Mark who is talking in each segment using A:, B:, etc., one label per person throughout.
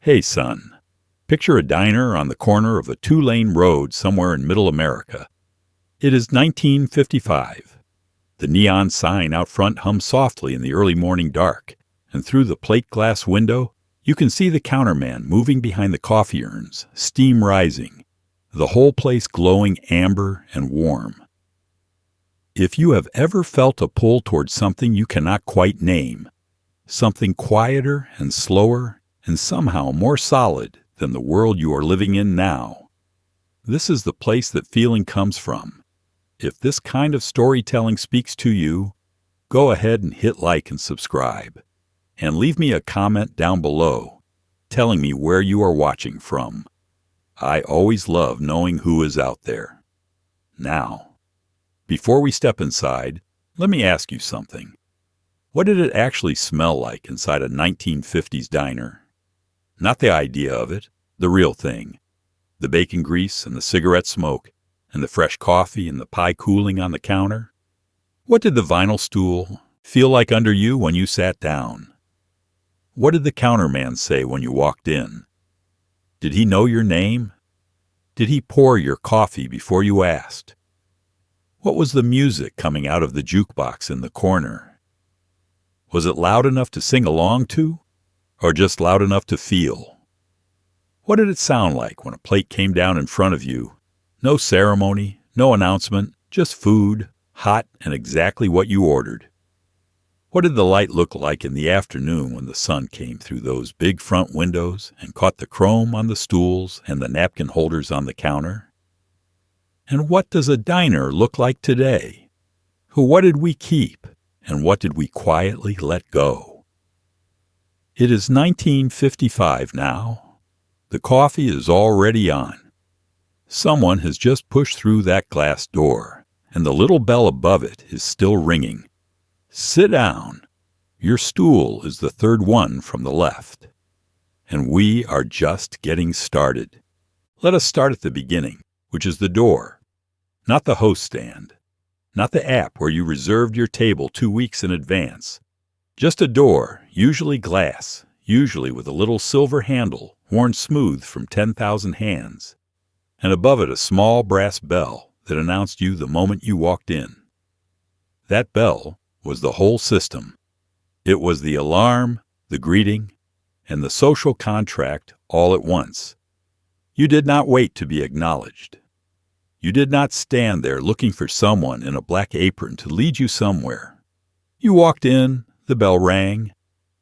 A: Hey, son, picture a diner on the corner of a two-lane road somewhere in Middle America. It is 1955. The neon sign out front hums softly in the early morning dark, and through the plate glass window, you can see the counterman moving behind the coffee urns, steam rising, the whole place glowing amber and warm. If you have ever felt a pull towards something you cannot quite name, something quieter and slower and somehow more solid than the world you are living in now, this is the place that feeling comes from. If this kind of storytelling speaks to you, go ahead and hit like and subscribe. And leave me a comment down below telling me where you are watching from. I always love knowing who is out there. Now, before we step inside, let me ask you something. What did it actually smell like inside a 1950s diner? Not the idea of it, the real thing. The bacon grease and the cigarette smoke, and the fresh coffee and the pie cooling on the counter. What did the vinyl stool feel like under you when you sat down? What did the counterman say when you walked in? Did he know your name? Did he pour your coffee before you asked? What was the music coming out of the jukebox in the corner? Was it loud enough to sing along to, or just loud enough to feel? What did it sound like when a plate came down in front of you? No ceremony, no announcement, just food, hot and exactly what you ordered. What did the light look like in the afternoon when the sun came through those big front windows and caught the chrome on the stools and the napkin holders on the counter? And what does a diner look like today? What did we keep, and what did we quietly let go? It is 1955 now. The coffee is already on. Someone has just pushed through that glass door, and the little bell above it is still ringing. Sit down. Your stool is the third one from the left. And we are just getting started. Let us start at the beginning, which is the door. Not the host stand. Not the app where you reserved your table 2 weeks in advance. Just a door, usually glass, usually with a little silver handle worn smooth from 10,000 hands. And above it a small brass bell that announced you the moment you walked in. That bell was the whole system. It was the alarm, the greeting, and the social contract all at once. You did not wait to be acknowledged. You did not stand there looking for someone in a black apron to lead you somewhere. You walked in, the bell rang,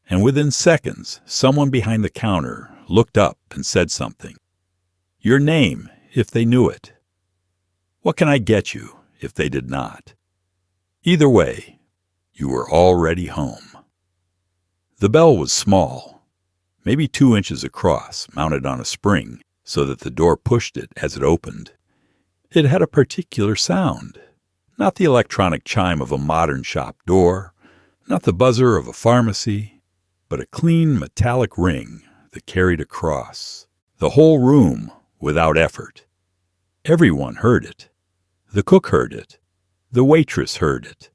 A: and within seconds, someone behind the counter looked up and said something. Your name, if they knew it. What can I get you, if they did not? Either way, you were already home. The bell was small, maybe 2 inches across, mounted on a spring so that the door pushed it as it opened. It had a particular sound, not the electronic chime of a modern shop door, not the buzzer of a pharmacy, but a clean metallic ring that carried across the whole room without effort. Everyone heard it. The cook heard it. The waitress heard it.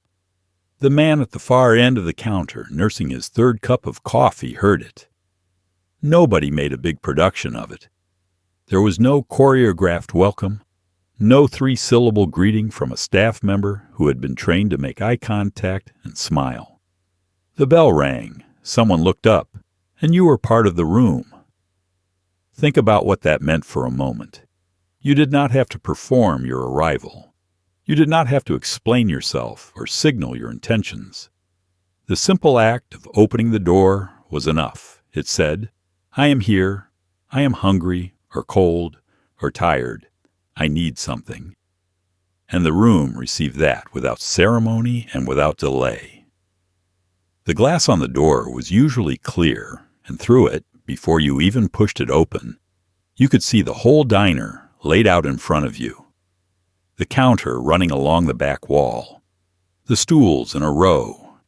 A: The man at the far end of the counter nursing his third cup of coffee heard it. Nobody made a big production of it. There was no choreographed welcome, no 3-syllable greeting from a staff member who had been trained to make eye contact and smile. The bell rang, someone looked up, and you were part of the room. Think about what that meant for a moment. You did not have to perform your arrival. You did not have to explain yourself or signal your intentions. The simple act of opening the door was enough. It said, I am here, I am hungry or cold or tired, I need something. And the room received that without ceremony and without delay. The glass on the door was usually clear, and through it, before you even pushed it open, you could see the whole diner laid out in front of you. The counter running along the back wall, the stools in a row,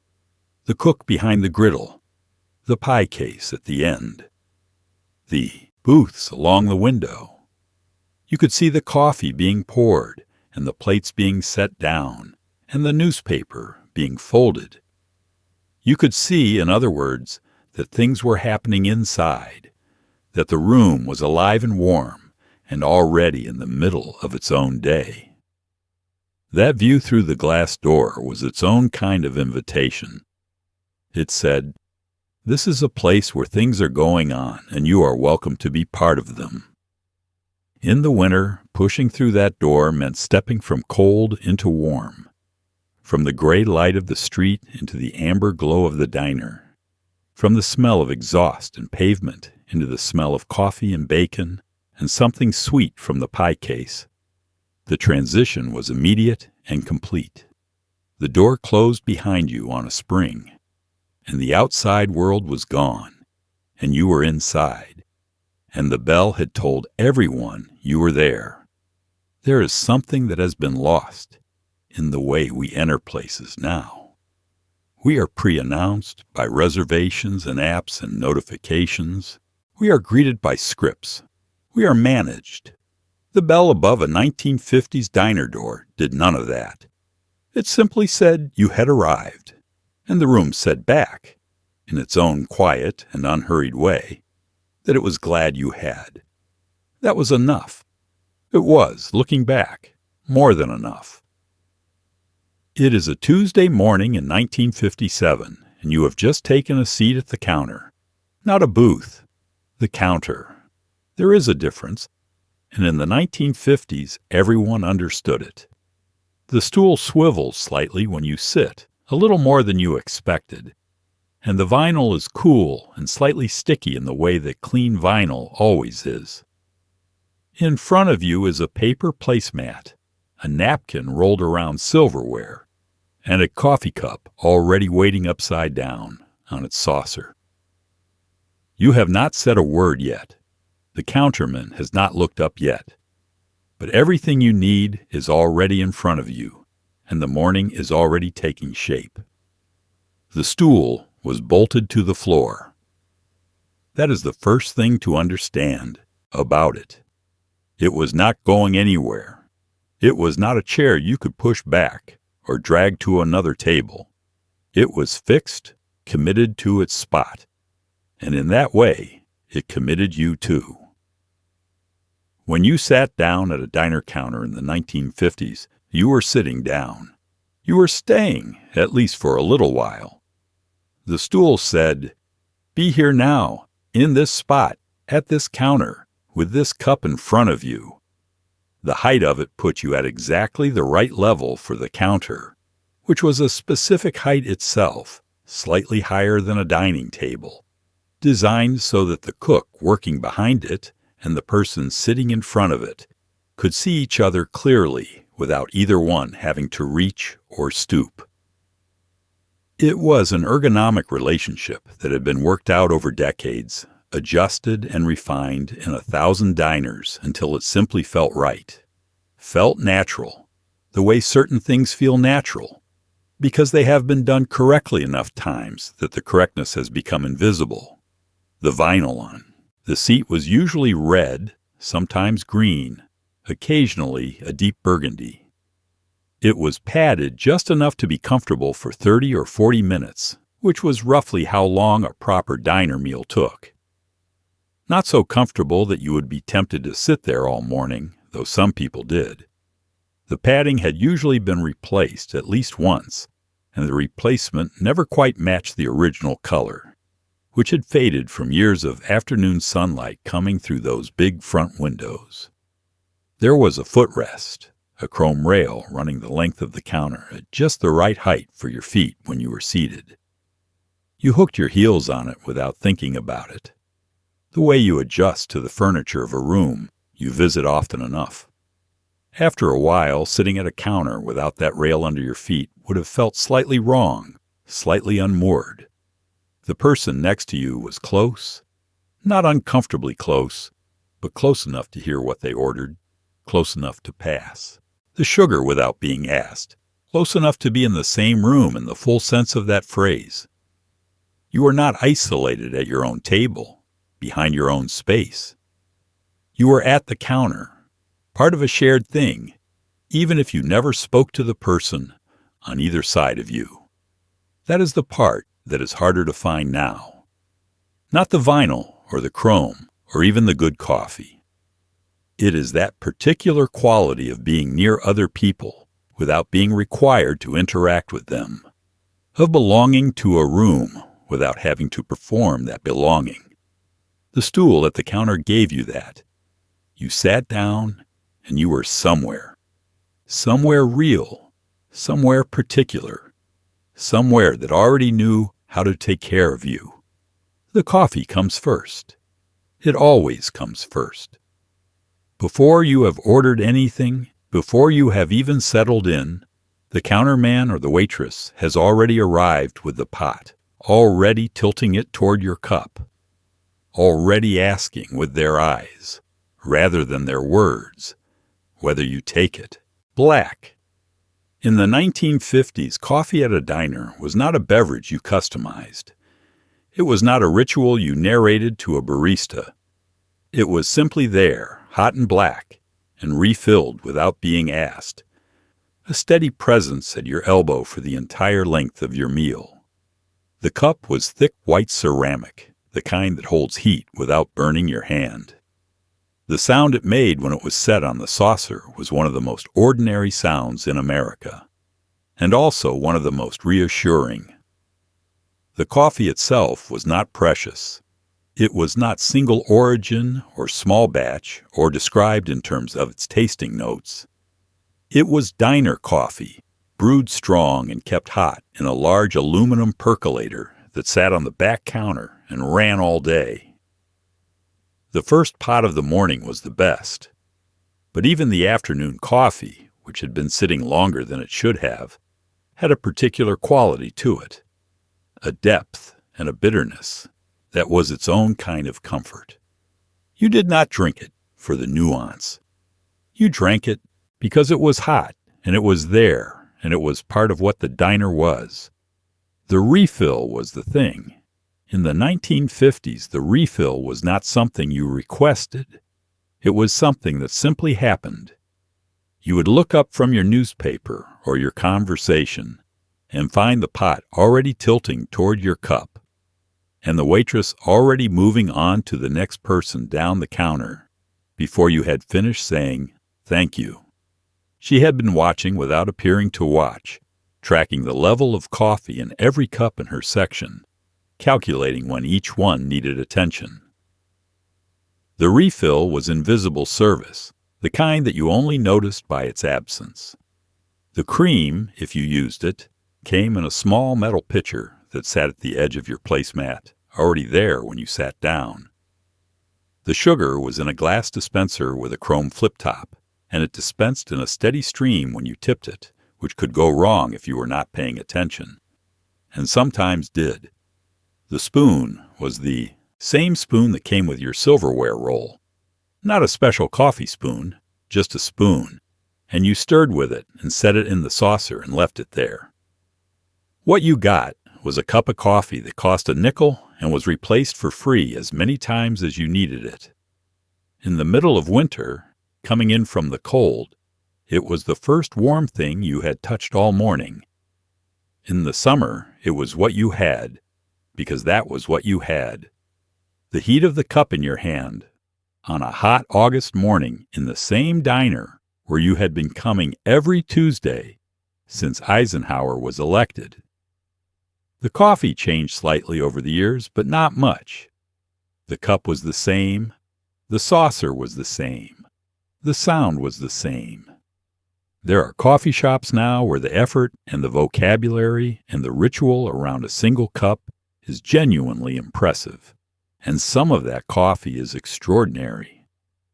A: the cook behind the griddle, the pie case at the end, the booths along the window. You could see the coffee being poured and the plates being set down and the newspaper being folded. You could see, in other words, that things were happening inside, that the room was alive and warm and already in the middle of its own day. That view through the glass door was its own kind of invitation. It said, "This is a place where things are going on, and you are welcome to be part of them." In the winter, pushing through that door meant stepping from cold into warm, from the gray light of the street into the amber glow of the diner, from the smell of exhaust and pavement into the smell of coffee and bacon and something sweet from the pie case. The transition was immediate and complete. The door closed behind you on a spring, and the outside world was gone, and you were inside, and the bell had told everyone you were there. There is something that has been lost in the way we enter places now. We are pre-announced by reservations and apps and notifications. We are greeted by scripts. We are managed. The bell above a 1950s diner door did none of that. It simply said you had arrived, and the room said back, in its own quiet and unhurried way, that it was glad you had. That was enough. It was, looking back, more than enough. It is a Tuesday morning in 1957, and you have just taken a seat at the counter. Not a booth. The counter. There is a difference, and in the 1950s everyone understood it. The stool swivels slightly when you sit, a little more than you expected, and the vinyl is cool and slightly sticky in the way that clean vinyl always is. In front of you is a paper placemat, a napkin rolled around silverware, and a coffee cup already waiting upside down on its saucer. You have not said a word yet. The counterman has not looked up yet. But everything you need is already in front of you, and the morning is already taking shape. The stool was bolted to the floor. That is the first thing to understand about it. It was not going anywhere. It was not a chair you could push back or drag to another table. It was fixed, committed to its spot, and in that way, it committed you too. When you sat down at a diner counter in the 1950s, you were sitting down. You were staying, at least for a little while. The stool said, "Be here now, in this spot, at this counter, with this cup in front of you." The height of it put you at exactly the right level for the counter, which was a specific height itself, slightly higher than a dining table, designed so that the cook working behind it and the person sitting in front of it could see each other clearly without either one having to reach or stoop. It was an ergonomic relationship that had been worked out over decades, adjusted and refined in 1,000 diners until it simply felt right. Felt natural, the way certain things feel natural, because they have been done correctly enough times that the correctness has become invisible. The vinyl on. The seat was usually red, sometimes green, occasionally a deep burgundy. It was padded just enough to be comfortable for 30 or 40 minutes, which was roughly how long a proper diner meal took. Not so comfortable that you would be tempted to sit there all morning, though some people did. The padding had usually been replaced at least once, and the replacement never quite matched the original color, which had faded from years of afternoon sunlight coming through those big front windows. There was a footrest, a chrome rail running the length of the counter at just the right height for your feet when you were seated. You hooked your heels on it without thinking about it. The way you adjust to the furniture of a room you visit often enough. After a while, sitting at a counter without that rail under your feet would have felt slightly wrong, slightly unmoored. The person next to you was close, not uncomfortably close, but close enough to hear what they ordered, close enough to pass. The sugar without being asked, close enough to be in the same room in the full sense of that phrase. You are not isolated at your own table, behind your own space. You are at the counter, part of a shared thing, even if you never spoke to the person on either side of you. That is the part that is harder to find now. Not the vinyl or the chrome or even the good coffee. It is that particular quality of being near other people without being required to interact with them, of belonging to a room without having to perform that belonging. The stool at the counter gave you that. You sat down and you were somewhere. Somewhere real, somewhere particular, somewhere that already knew how to take care of you. The coffee comes first. It always comes first. Before you have ordered anything, before you have even settled in, the counterman or the waitress has already arrived with the pot, already tilting it toward your cup, already asking with their eyes, rather than their words, whether you take it. Black. In the 1950s, coffee at a diner was not a beverage you customized. It was not a ritual you narrated to a barista. It was simply there, hot and black, and refilled without being asked. A steady presence at your elbow for the entire length of your meal. The cup was thick white ceramic, the kind that holds heat without burning your hand. The sound it made when it was set on the saucer was one of the most ordinary sounds in America, and also one of the most reassuring. The coffee itself was not precious. It was not single origin or small batch or described in terms of its tasting notes. It was diner coffee, brewed strong and kept hot in a large aluminum percolator that sat on the back counter and ran all day. The first pot of the morning was the best, but even the afternoon coffee, which had been sitting longer than it should have, had a particular quality to it, a depth and a bitterness that was its own kind of comfort. You did not drink it for the nuance. You drank it because it was hot, and it was there, and it was part of what the diner was. The refill was the thing. In the 1950s, the refill was not something you requested. It was something that simply happened. You would look up from your newspaper or your conversation and find the pot already tilting toward your cup, and the waitress already moving on to the next person down the counter before you had finished saying, "Thank you." She had been watching without appearing to watch, tracking the level of coffee in every cup in her section, calculating when each one needed attention. The refill was invisible service, the kind that you only noticed by its absence. The cream, if you used it, came in a small metal pitcher that sat at the edge of your placemat, already there when you sat down. The sugar was in a glass dispenser with a chrome flip top, and it dispensed in a steady stream when you tipped it, which could go wrong if you were not paying attention, and sometimes did. The spoon was the same spoon that came with your silverware roll. Not a special coffee spoon, just a spoon, and you stirred with it and set it in the saucer and left it there. What you got was a cup of coffee that cost a nickel and was replaced for free as many times as you needed it. In the middle of winter, coming in from the cold, it was the first warm thing you had touched all morning. In the summer, it was what you had, because that was what you had. The heat of the cup in your hand, on a hot August morning in the same diner where you had been coming every Tuesday since Eisenhower was elected. The coffee changed slightly over the years, but not much. The cup was the same, the saucer was the same, the sound was the same. There are coffee shops now where the effort and the vocabulary and the ritual around a single cup is genuinely impressive, and some of that coffee is extraordinary,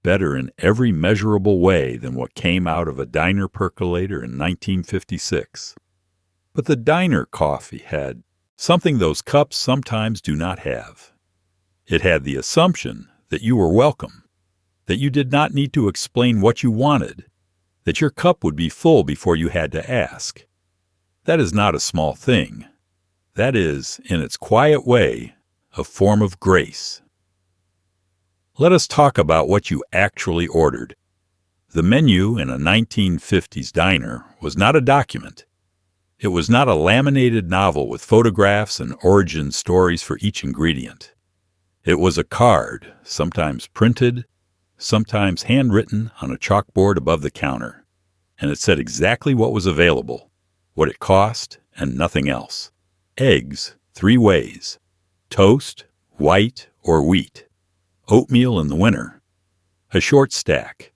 A: better in every measurable way than what came out of a diner percolator in 1956. But the diner coffee had something those cups sometimes do not have. It had the assumption that you were welcome, that you did not need to explain what you wanted, that your cup would be full before you had to ask. That is not a small thing. That is, in its quiet way, a form of grace. Let us talk about what you actually ordered. The menu in a 1950s diner was not a document. It was not a laminated novel with photographs and origin stories for each ingredient. It was a card, sometimes printed, sometimes handwritten on a chalkboard above the counter, and it said exactly what was available, what it cost, and nothing else. Eggs, 3 ways. Toast, white or wheat. Oatmeal in the winter. A short stack.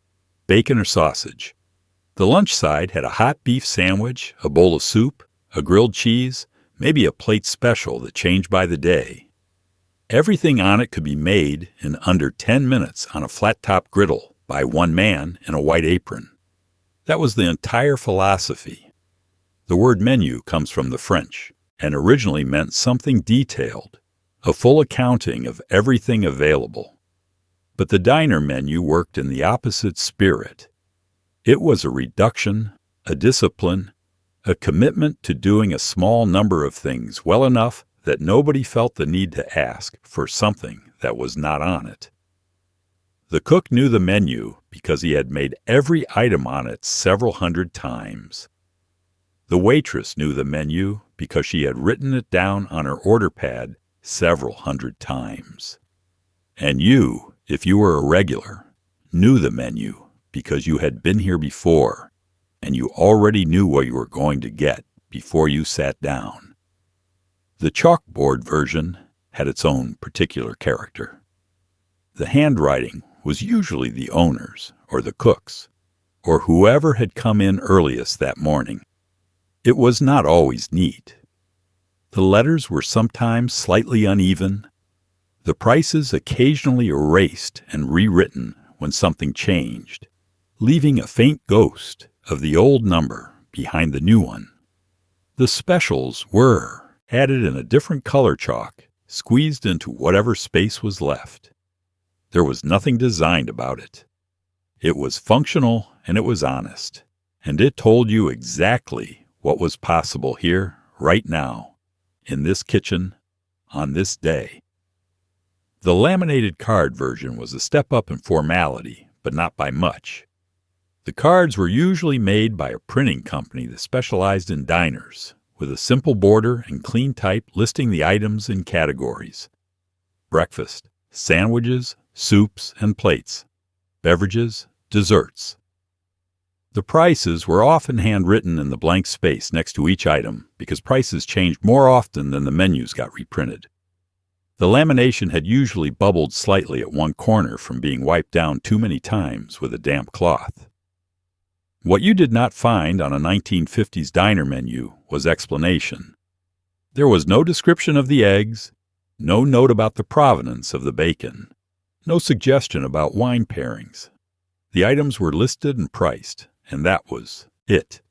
A: Bacon or sausage. The lunch side had a hot beef sandwich, a bowl of soup, a grilled cheese, maybe a plate special that changed by the day. Everything on it could be made in under 10 minutes on a flat-top griddle by one man in a white apron. That was the entire philosophy. The word menu comes from the French and originally meant something detailed, a full accounting of everything available. But the diner menu worked in the opposite spirit. It was a reduction, a discipline, a commitment to doing a small number of things well enough that nobody felt the need to ask for something that was not on it. The cook knew the menu because he had made every item on it several hundred times. The waitress knew the menu because she had written it down on her order pad several hundred times. And you, if you were a regular, knew the menu because you had been here before, and you already knew what you were going to get before you sat down. The chalkboard version had its own particular character. The handwriting was usually the owner's or the cook's, or whoever had come in earliest that morning. It was not always neat. The letters were sometimes slightly uneven, the prices occasionally erased and rewritten when something changed, leaving a faint ghost of the old number behind the new one. The specials were added in a different color chalk, squeezed into whatever space was left. There was nothing designed about it. It was functional and it was honest, and it told you exactly what was possible here, right now, in this kitchen, on this day. The laminated card version was a step up in formality, but not by much. The cards were usually made by a printing company that specialized in diners, with a simple border and clean type listing the items in categories: breakfast, sandwiches, soups and plates, beverages, desserts. The prices were often handwritten in the blank space next to each item because prices changed more often than the menus got reprinted. The lamination had usually bubbled slightly at one corner from being wiped down too many times with a damp cloth. What you did not find on a 1950s diner menu was explanation. There was no description of the eggs, no note about the provenance of the bacon, no suggestion about wine pairings. The items were listed and priced, and that was it.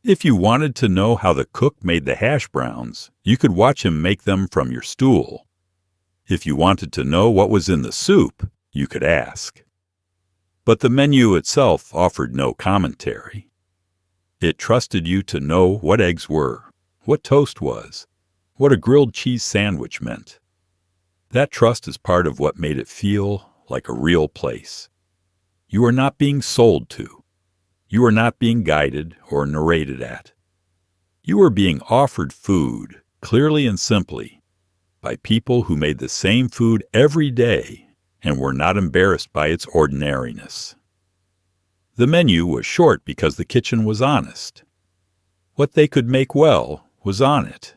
A: If you wanted to know how the cook made the hash browns, you could watch him make them from your stool. If you wanted to know what was in the soup, you could ask. But the menu itself offered no commentary. It trusted you to know what eggs were, what toast was, what a grilled cheese sandwich meant. That trust is part of what made it feel like a real place. You are not being sold to. You are not being guided or narrated at. You are being offered food, clearly and simply, by people who made the same food every day and were not embarrassed by its ordinariness. The menu was short because the kitchen was honest. What they could make well was on it.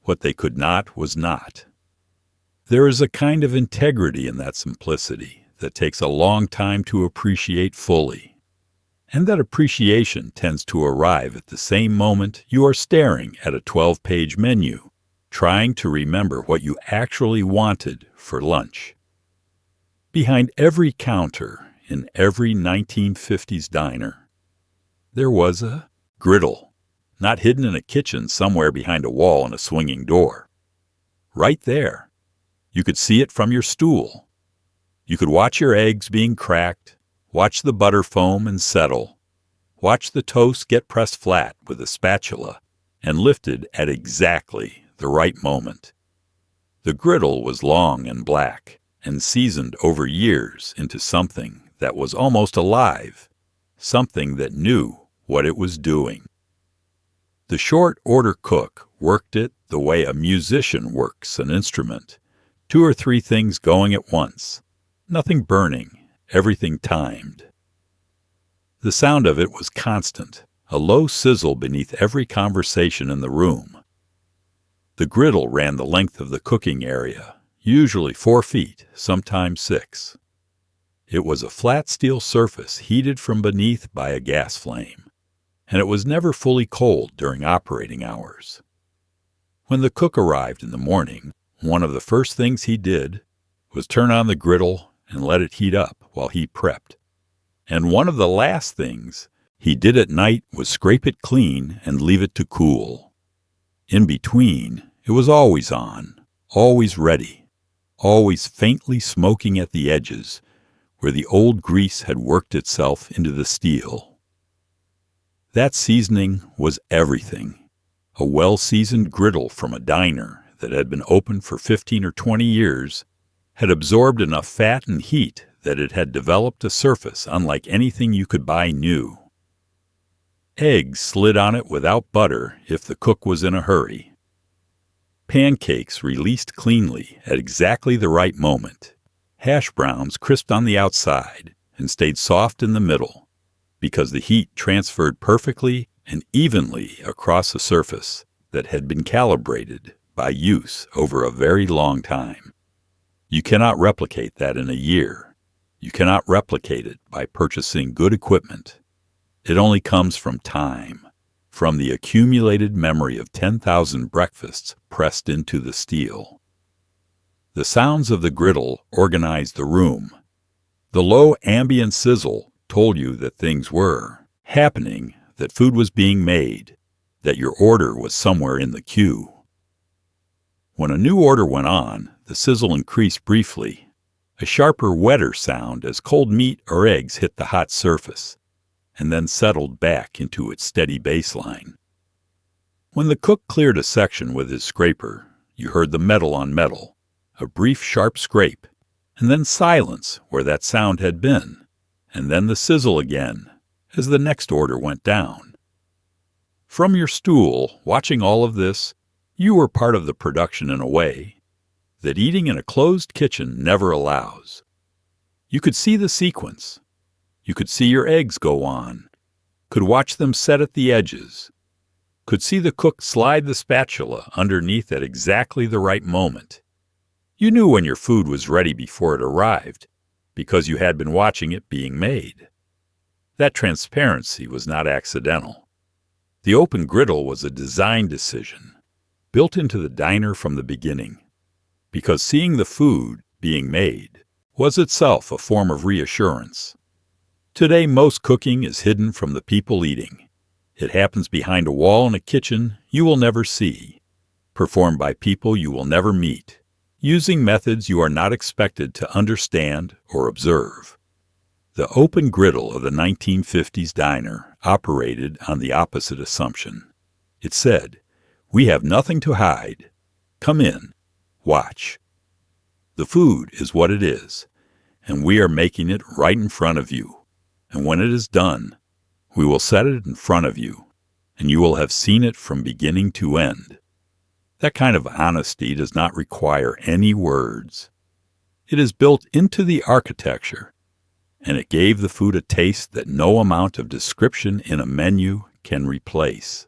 A: What they could not was not. There is a kind of integrity in that simplicity that takes a long time to appreciate fully. And that appreciation tends to arrive at the same moment you are staring at a 12-page menu, trying to remember what you actually wanted for lunch. Behind every counter in every 1950s diner, there was a griddle, not hidden in a kitchen somewhere behind a wall and a swinging door. Right there. You could see it from your stool. You could watch your eggs being cracked, watch the butter foam and settle, watch the toast get pressed flat with a spatula and lifted at exactly the right moment. The griddle was long and black and seasoned over years into something that was almost alive, something that knew what it was doing. The short order cook worked it the way a musician works an instrument, 2 or 3 things going at once. Nothing burning, everything timed. The sound of it was constant, a low sizzle beneath every conversation in the room. The griddle ran the length of the cooking area, usually 4 feet, sometimes 6. It was a flat steel surface heated from beneath by a gas flame, and it was never fully cold during operating hours. When the cook arrived in the morning, one of the first things he did was turn on the griddle and let it heat up while he prepped. And one of the last things he did at night was scrape it clean and leave it to cool. In between, it was always on, always ready, always faintly smoking at the edges where the old grease had worked itself into the steel. That seasoning was everything. A well-seasoned griddle from a diner that had been open for 15 or 20 years had absorbed enough fat and heat that it had developed a surface unlike anything you could buy new. Eggs slid on it without butter if the cook was in a hurry. Pancakes released cleanly at exactly the right moment. Hash browns crisped on the outside and stayed soft in the middle because the heat transferred perfectly and evenly across a surface that had been calibrated by use over a very long time. You cannot replicate that in a year. You cannot replicate it by purchasing good equipment. It only comes from time, from the accumulated memory of 10,000 breakfasts pressed into the steel. The sounds of the griddle organized the room. The low ambient sizzle told you that things were happening, that food was being made, that your order was somewhere in the queue. When a new order went on, the sizzle increased briefly, a sharper, wetter sound as cold meat or eggs hit the hot surface, and then settled back into its steady baseline. When the cook cleared a section with his scraper, you heard the metal on metal, a brief sharp scrape, and then silence where that sound had been, and then the sizzle again as the next order went down. From your stool, watching all of this, you were part of the production in a way that eating in a closed kitchen never allows. You could see the sequence. You could see your eggs go on, could watch them set at the edges, could see the cook slide the spatula underneath at exactly the right moment. You knew when your food was ready before it arrived, because you had been watching it being made. That transparency was not accidental. The open griddle was a design decision, built into the diner from the beginning, because seeing the food being made was itself a form of reassurance. Today, most cooking is hidden from the people eating. It happens behind a wall in a kitchen you will never see, performed by people you will never meet, using methods you are not expected to understand or observe. The open griddle of the 1950s diner operated on the opposite assumption. It said, "We have nothing to hide. Come in. Watch. The food is what it is, and we are making it right in front of you. And when it is done, we will set it in front of you, and you will have seen it from beginning to end." That kind of honesty does not require any words. It is built into the architecture, and it gave the food a taste that no amount of description in a menu can replace.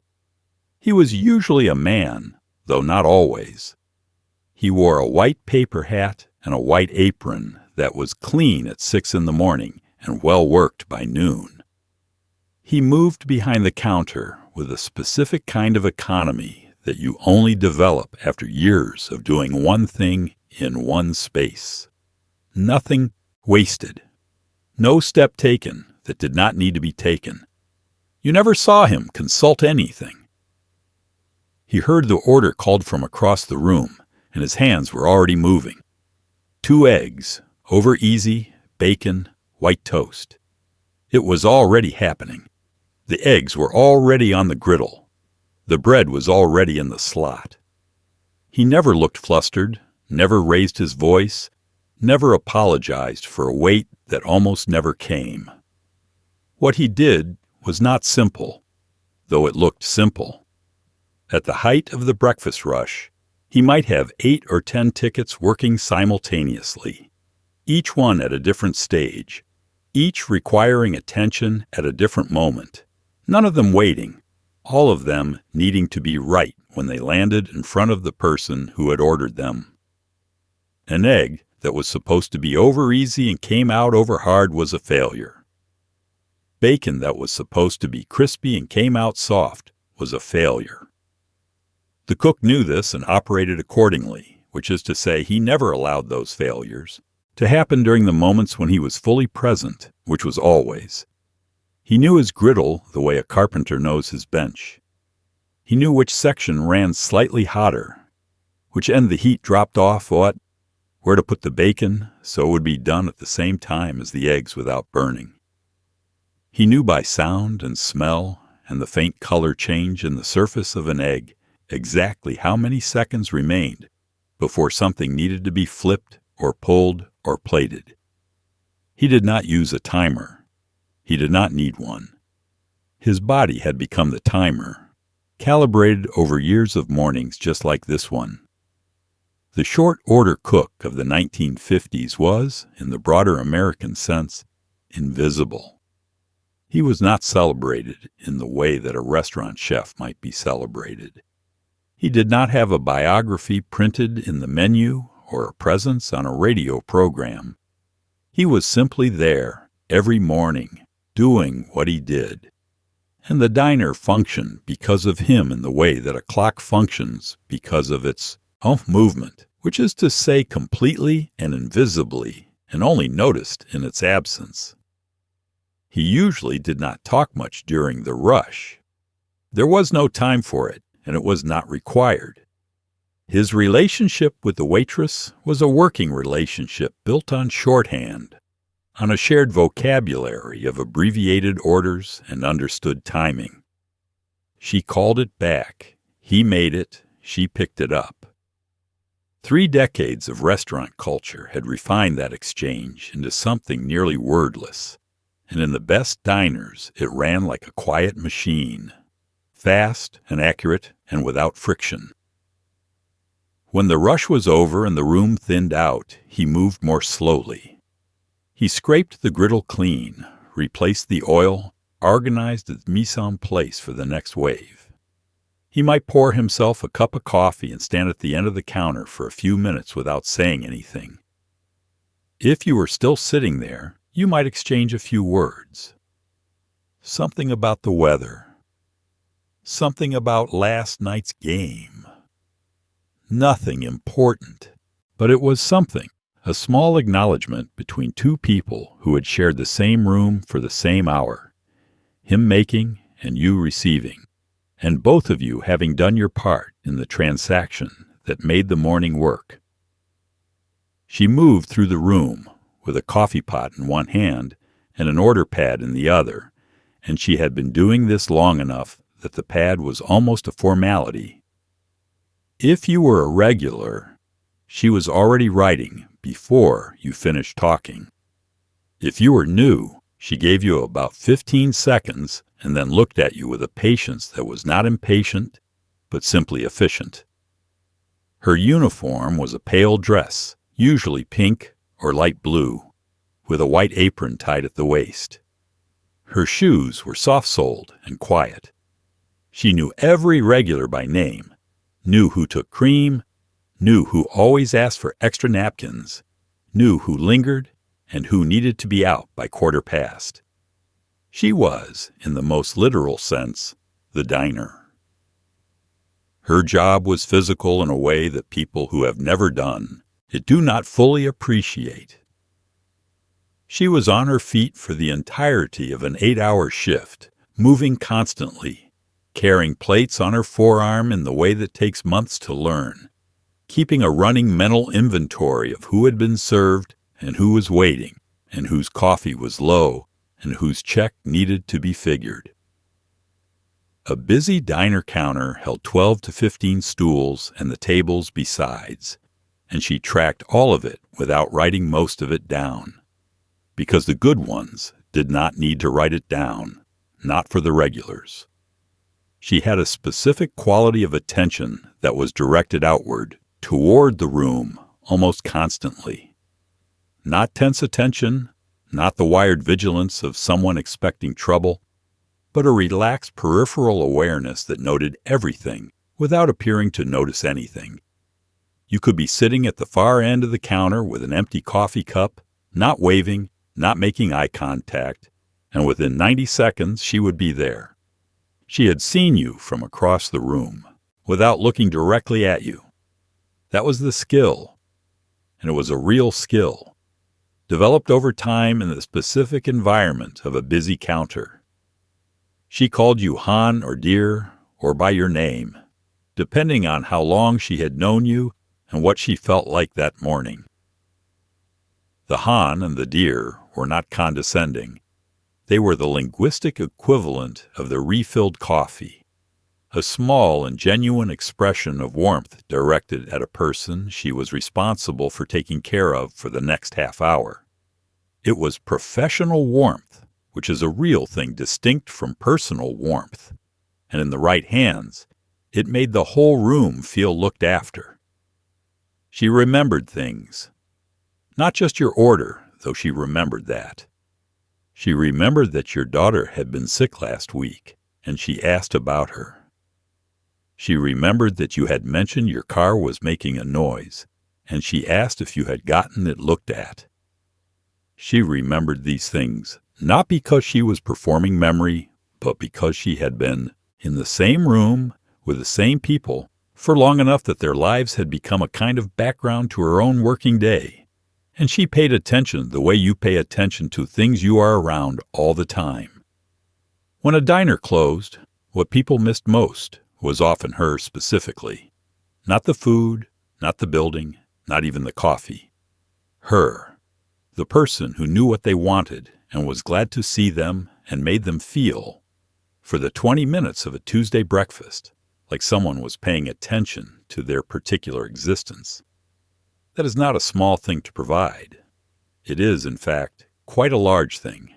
A: He was usually a man, though not always. He wore a white paper hat and a white apron that was clean at 6 in the morning and well worked by noon. He moved behind the counter with a specific kind of economy that you only develop after years of doing one thing in one space. Nothing wasted. No step taken that did not need to be taken. You never saw him consult anything. He heard the order called from across the room, and his hands were already moving. 2 eggs, over easy, bacon, white toast. It was already happening. The eggs were already on the griddle. The bread was already in the slot. He never looked flustered, never raised his voice, never apologized for a wait that almost never came. What he did was not simple, though it looked simple. At the height of the breakfast rush, He might have 8 or 10 tickets working simultaneously, each one at a different stage, each requiring attention at a different moment, none of them waiting, all of them needing to be right when they landed in front of the person who had ordered them. An egg that was supposed to be over easy and came out over hard was a failure. Bacon that was supposed to be crispy and came out soft was a failure. The cook knew this and operated accordingly, which is to say he never allowed those failures to happen during the moments when he was fully present, which was always. He knew his griddle the way a carpenter knows his bench. He knew which section ran slightly hotter, which end the heat dropped off where to put the bacon so it would be done at the same time as the eggs without burning. He knew by sound and smell and the faint color change in the surface of an egg exactly how many seconds remained before something needed to be flipped or pulled or plated. He did not use a timer. He did not need one. His body had become the timer, calibrated over years of mornings just like this one. The short-order cook of the 1950s was, in the broader American sense, invisible. He was not celebrated in the way that a restaurant chef might be celebrated. He did not have a biography printed in the menu or a presence on a radio program. He was simply there every morning, doing what he did. And the diner functioned because of him in the way that a clock functions because of its movement, which is to say completely and invisibly, and only noticed in its absence. He usually did not talk much during the rush. There was no time for it, and it was not required. His relationship with the waitress was a working relationship built on shorthand, on a shared vocabulary of abbreviated orders and understood timing. She called it back. He made it. She picked it up. 3 decades of restaurant culture had refined that exchange into something nearly wordless, and in the best diners it ran like a quiet machine, fast and accurate and without friction. When the rush was over and the room thinned out, he moved more slowly. He scraped the griddle clean, replaced the oil, organized its mise en place for the next wave. He might pour himself a cup of coffee and stand at the end of the counter for a few minutes without saying anything. If you were still sitting there, you might exchange a few words. Something about the weather. Something about last night's game. Nothing important, but it was something, a small acknowledgement between 2 people who had shared the same room for the same hour, him making and you receiving, and both of you having done your part in the transaction that made the morning work. She moved through the room with a coffee pot in one hand and an order pad in the other, and she had been doing this long enough that the pad was almost a formality. If you were a regular, she was already writing before you finished talking. If you were new, she gave you about 15 seconds and then looked at you with a patience that was not impatient, but simply efficient. Her uniform was a pale dress, usually pink or light blue, with a white apron tied at the waist. Her shoes were soft-soled and quiet. She knew every regular by name, knew who took cream, knew who always asked for extra napkins, knew who lingered, and who needed to be out by 1:15. She was, in the most literal sense, the diner. Her job was physical in a way that people who have never done it do not fully appreciate. She was on her feet for the entirety of an 8-hour shift, moving constantly, carrying plates on her forearm in the way that takes months to learn, keeping a running mental inventory of who had been served and who was waiting, and whose coffee was low, and whose check needed to be figured. A busy diner counter held 12 to 15 stools and the tables besides, and she tracked all of it without writing most of it down, because the good ones did not need to write it down, not for the regulars. She had a specific quality of attention that was directed outward, toward the room, almost constantly. Not tense attention, not the wired vigilance of someone expecting trouble, but a relaxed peripheral awareness that noted everything without appearing to notice anything. You could be sitting at the far end of the counter with an empty coffee cup, not waving, not making eye contact, and within 90 seconds she would be there. She had seen you from across the room, without looking directly at you. That was the skill, and it was a real skill, developed over time in the specific environment of a busy counter. She called you Han or dear, or by your name, depending on how long she had known you and what she felt like that morning. The Han and the dear were not condescending. They were the linguistic equivalent of the refilled coffee, a small and genuine expression of warmth directed at a person she was responsible for taking care of for the next half hour. It was professional warmth, which is a real thing distinct from personal warmth, and in the right hands, it made the whole room feel looked after. She remembered things. Not just your order, though she remembered that. She remembered that your daughter had been sick last week, and she asked about her. She remembered that you had mentioned your car was making a noise, and she asked if you had gotten it looked at. She remembered these things, not because she was performing memory, but because she had been in the same room with the same people for long enough that their lives had become a kind of background to her own working day. And she paid attention the way you pay attention to things you are around all the time. When a diner closed, what people missed most was often her specifically. Not the food, not the building, not even the coffee. Her. The person who knew what they wanted and was glad to see them and made them feel, for the 20 minutes of a Tuesday breakfast, like someone was paying attention to their particular existence. That is not a small thing to provide. It is, in fact, quite a large thing,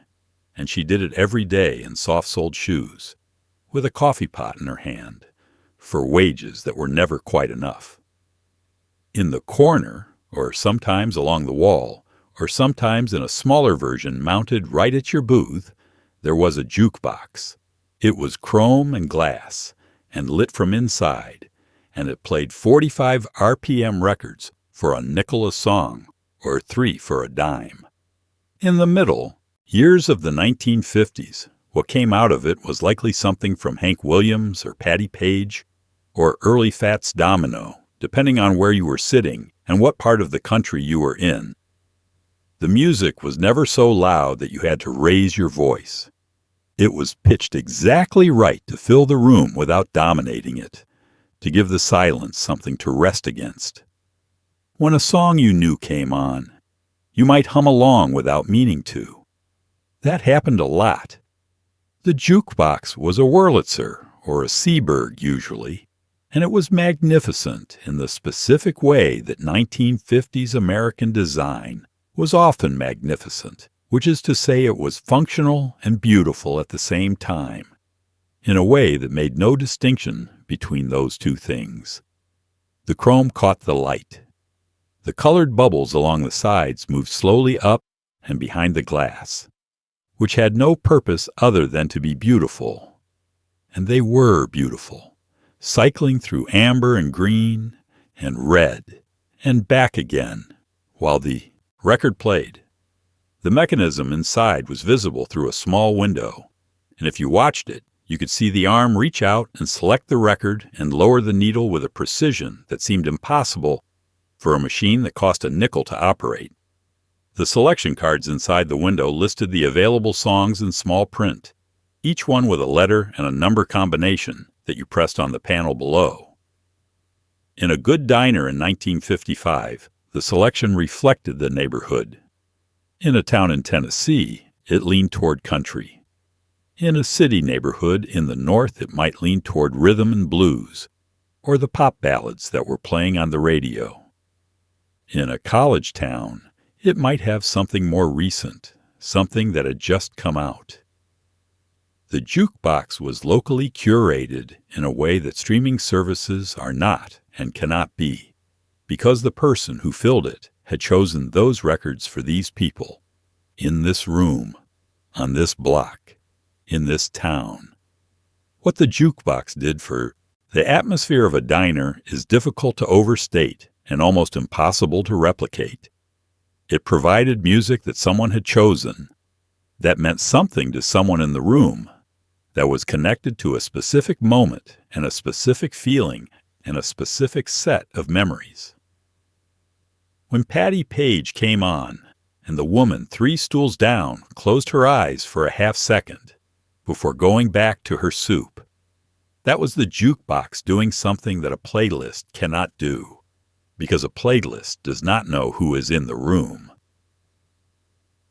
A: and she did it every day in soft-soled shoes, with a coffee pot in her hand, for wages that were never quite enough. In the corner, or sometimes along the wall, or sometimes in a smaller version mounted right at your booth, there was a jukebox. It was chrome and glass, and lit from inside, and it played 45 RPM records for a nickel a song, or 3 for a dime. In the middle, years of the 1950s, what came out of it was likely something from Hank Williams or Patti Page, or early Fats Domino, depending on where you were sitting and what part of the country you were in. The music was never so loud that you had to raise your voice. It was pitched exactly right to fill the room without dominating it, to give the silence something to rest against. When a song you knew came on, you might hum along without meaning to. That happened a lot. The jukebox was a Wurlitzer or a Seeburg usually, and it was magnificent in the specific way that 1950s American design was often magnificent, which is to say it was functional and beautiful at the same time, in a way that made no distinction between those two things. The chrome caught the light. The colored bubbles along the sides moved slowly up and behind the glass, which had no purpose other than to be beautiful. And they were beautiful, cycling through amber and green and red and back again, while the record played. The mechanism inside was visible through a small window, and if you watched it, you could see the arm reach out and select the record and lower the needle with a precision that seemed impossible for a machine that cost a nickel to operate. The selection cards inside the window listed the available songs in small print, each one with a letter and a number combination that you pressed on the panel below. In a good diner in 1955, the selection reflected the neighborhood. In a town in Tennessee, it leaned toward country. In a city neighborhood in the north, it might lean toward rhythm and blues, or the pop ballads that were playing on the radio. In a college town, it might have something more recent, something that had just come out. The jukebox was locally curated in a way that streaming services are not and cannot be, because the person who filled it had chosen those records for these people, in this room, on this block, in this town. What the jukebox did for the atmosphere of a diner is difficult to overstate and almost impossible to replicate. It provided music that someone had chosen, that meant something to someone in the room, that was connected to a specific moment and a specific feeling and a specific set of memories. When Patti Page came on, and the woman 3 stools down closed her eyes for a half-second before going back to her soup, that was the jukebox doing something that a playlist cannot do, because a playlist does not know who is in the room.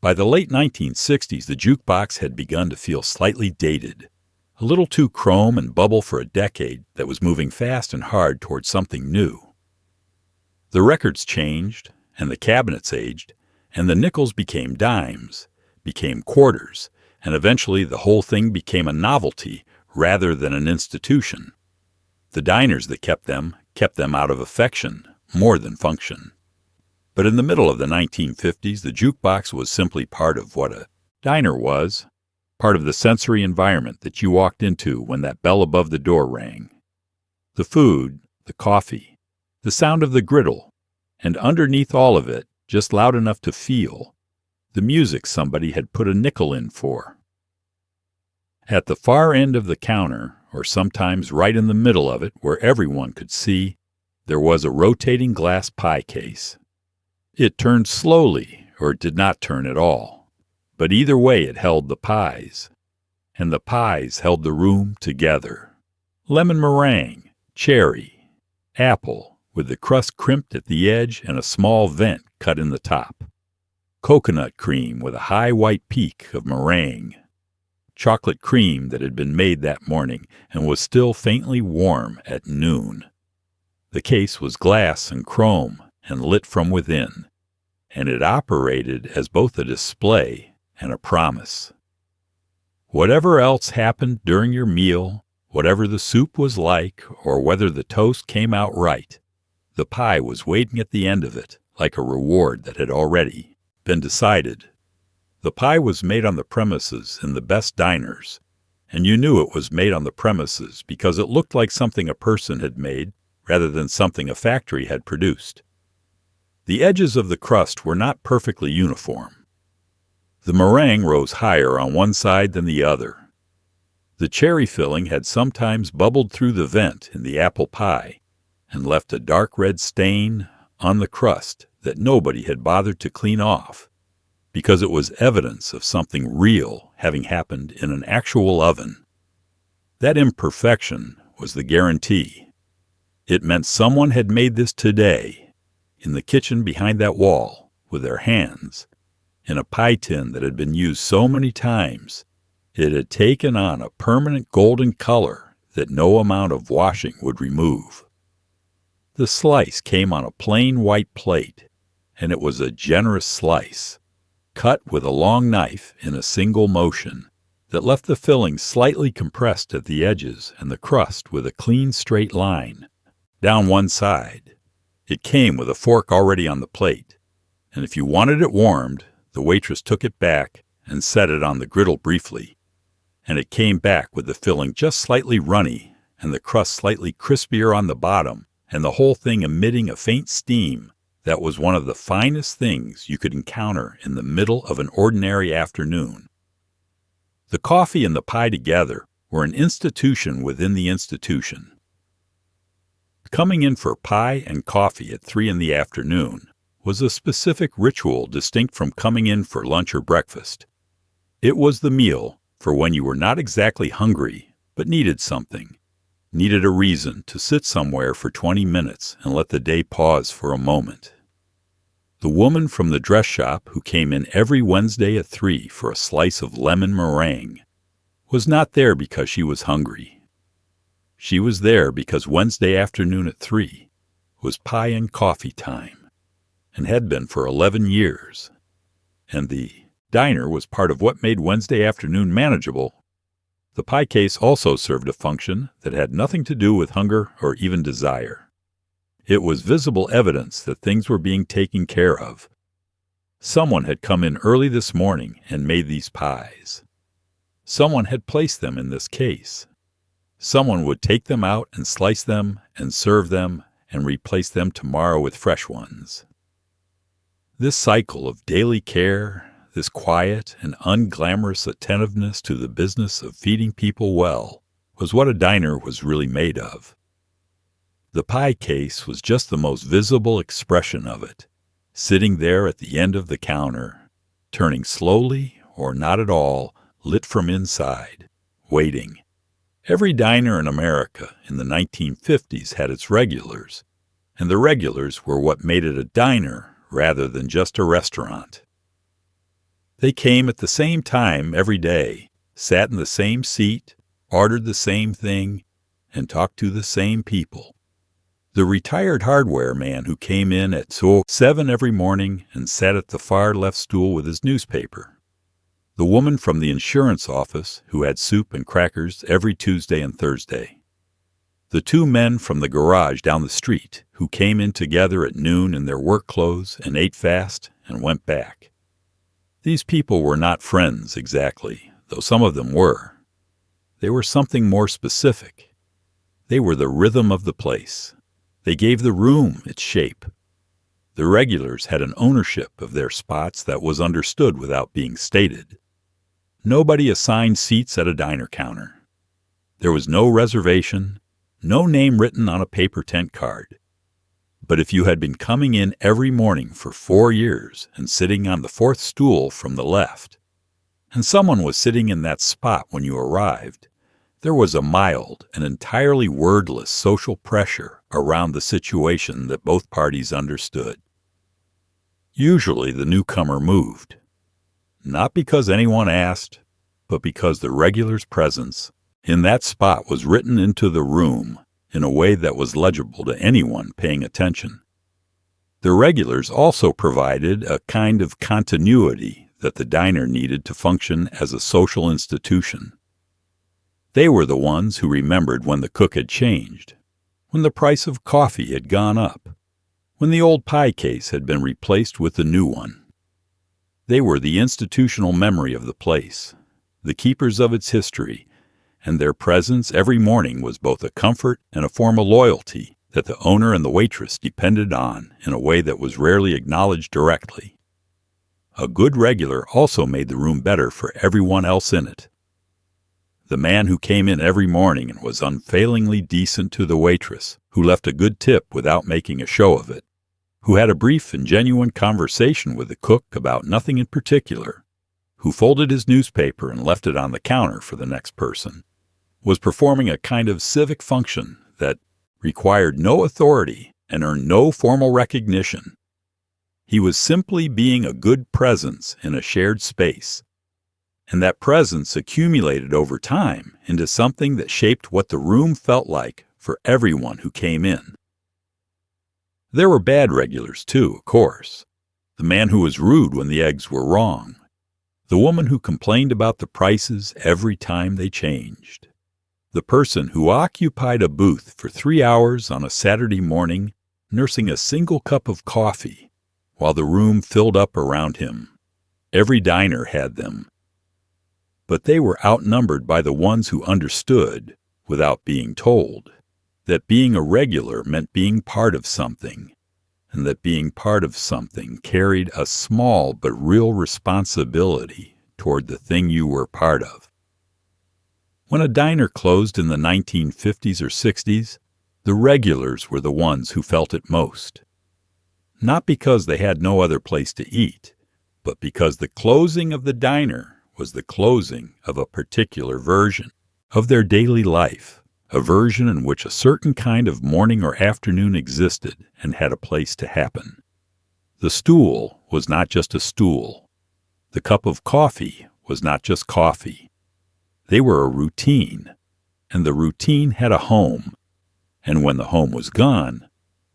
A: By the late 1960s, the jukebox had begun to feel slightly dated, a little too chrome and bubble for a decade that was moving fast and hard towards something new. The records changed, and the cabinets aged, and the nickels became dimes, became quarters, and eventually the whole thing became a novelty rather than an institution. The diners that kept them out of affection more than function. But in the middle of the 1950s, the jukebox was simply part of what a diner was, part of the sensory environment that you walked into when that bell above the door rang. The food, the coffee, the sound of the griddle, and underneath all of it, just loud enough to feel, the music somebody had put a nickel in for. At the far end of the counter, or sometimes right in the middle of it where everyone could see, there was a rotating glass pie case. It turned slowly, or it did not turn at all, but either way it held the pies, and the pies held the room together. Lemon meringue, cherry, apple, with the crust crimped at the edge and a small vent cut in the top. Coconut cream with a high white peak of meringue. Chocolate cream that had been made that morning and was still faintly warm at noon. The case was glass and chrome and lit from within, and it operated as both a display and a promise. Whatever else happened during your meal, whatever the soup was like, or whether the toast came out right, the pie was waiting at the end of it like a reward that had already been decided. The pie was made on the premises in the best diners, and you knew it was made on the premises because it looked like something a person had made rather than something a factory had produced. The edges of the crust were not perfectly uniform. The meringue rose higher on one side than the other. The cherry filling had sometimes bubbled through the vent in the apple pie and left a dark red stain on the crust that nobody had bothered to clean off, because it was evidence of something real having happened in an actual oven. That imperfection was the guarantee. It meant someone had made this today, in the kitchen behind that wall, with their hands, in a pie tin that had been used so many times, it had taken on a permanent golden color that no amount of washing would remove. The slice came on a plain white plate, and it was a generous slice, cut with a long knife in a single motion, that left the filling slightly compressed at the edges and the crust with a clean straight line down one side. It came with a fork already on the plate, and if you wanted it warmed, the waitress took it back and set it on the griddle briefly, and it came back with the filling just slightly runny and the crust slightly crispier on the bottom, and the whole thing emitting a faint steam that was one of the finest things you could encounter in the middle of an ordinary afternoon. The coffee and the pie together were an institution within the institution. Coming in for pie and coffee at 3 p.m. was a specific ritual distinct from coming in for lunch or breakfast. It was the meal for when you were not exactly hungry, but needed something, needed a reason to sit somewhere for 20 minutes and let the day pause for a moment. The woman from the dress shop who came in every Wednesday at 3 for a slice of lemon meringue was not there because she was hungry. She was there because Wednesday afternoon at 3 was pie and coffee time, and had been for 11 years. And the diner was part of what made Wednesday afternoon manageable The pie case also served a function that had nothing to do with hunger or even desire. It was visible evidence that things were being taken care of. Someone had come in early this morning and made these pies. Someone had placed them in this case. Someone would take them out and slice them and serve them and replace them tomorrow with fresh ones. This cycle of daily care, this quiet and unglamorous attentiveness to the business of feeding people well, was what a diner was really made of. The pie case was just the most visible expression of it, sitting there at the end of the counter, turning slowly or not at all, lit from inside, waiting. Every diner in America in the 1950s had its regulars, and the regulars were what made it a diner rather than just a restaurant. They came at the same time every day, sat in the same seat, ordered the same thing, and talked to the same people. The retired hardware man who came in at 7 every morning and sat at the far left stool with his newspaper. The woman from the insurance office who had soup and crackers every Tuesday and Thursday. The two men from the garage down the street who came in together at noon in their work clothes and ate fast and went back. These people were not friends exactly, though some of them were. They were something more specific. They were the rhythm of the place. They gave the room its shape. The regulars had an ownership of their spots that was understood without being stated. Nobody assigned seats at a diner counter. There was no reservation, no name written on a paper tent card. But if you had been coming in every morning for 4 years and sitting on the fourth stool from the left, and someone was sitting in that spot when you arrived, there was a mild and entirely wordless social pressure around the situation that both parties understood. Usually the newcomer moved, not because anyone asked, but because the regular's presence in that spot was written into the room in a way that was legible to anyone paying attention. The regulars also provided a kind of continuity that the diner needed to function as a social institution. They were the ones who remembered when the cook had changed, when the price of coffee had gone up, when the old pie case had been replaced with the new one. They were the institutional memory of the place, the keepers of its history, and their presence every morning was both a comfort and a form of loyalty that the owner and the waitress depended on in a way that was rarely acknowledged directly. A good regular also made the room better for everyone else in it. The man who came in every morning and was unfailingly decent to the waitress, who left a good tip without making a show of it, who had a brief and genuine conversation with the cook about nothing in particular, who folded his newspaper and left it on the counter for the next person, was performing a kind of civic function that required no authority and earned no formal recognition. He was simply being a good presence in a shared space, and that presence accumulated over time into something that shaped what the room felt like for everyone who came in. There were bad regulars, too, of course. The man who was rude when the eggs were wrong. The woman who complained about the prices every time they changed. The person who occupied a booth for 3 hours on a Saturday morning, nursing a single cup of coffee, while the room filled up around him. Every diner had them. But they were outnumbered by the ones who understood, without being told, that being a regular meant being part of something, and that being part of something carried a small but real responsibility toward the thing you were part of. When a diner closed in the 1950s or 60s, the regulars were the ones who felt it most. Not because they had no other place to eat, but because the closing of the diner was the closing of a particular version of their daily life, a version in which a certain kind of morning or afternoon existed and had a place to happen. The stool was not just a stool. The cup of coffee was not just coffee. They were a routine, and the routine had a home. And when the home was gone,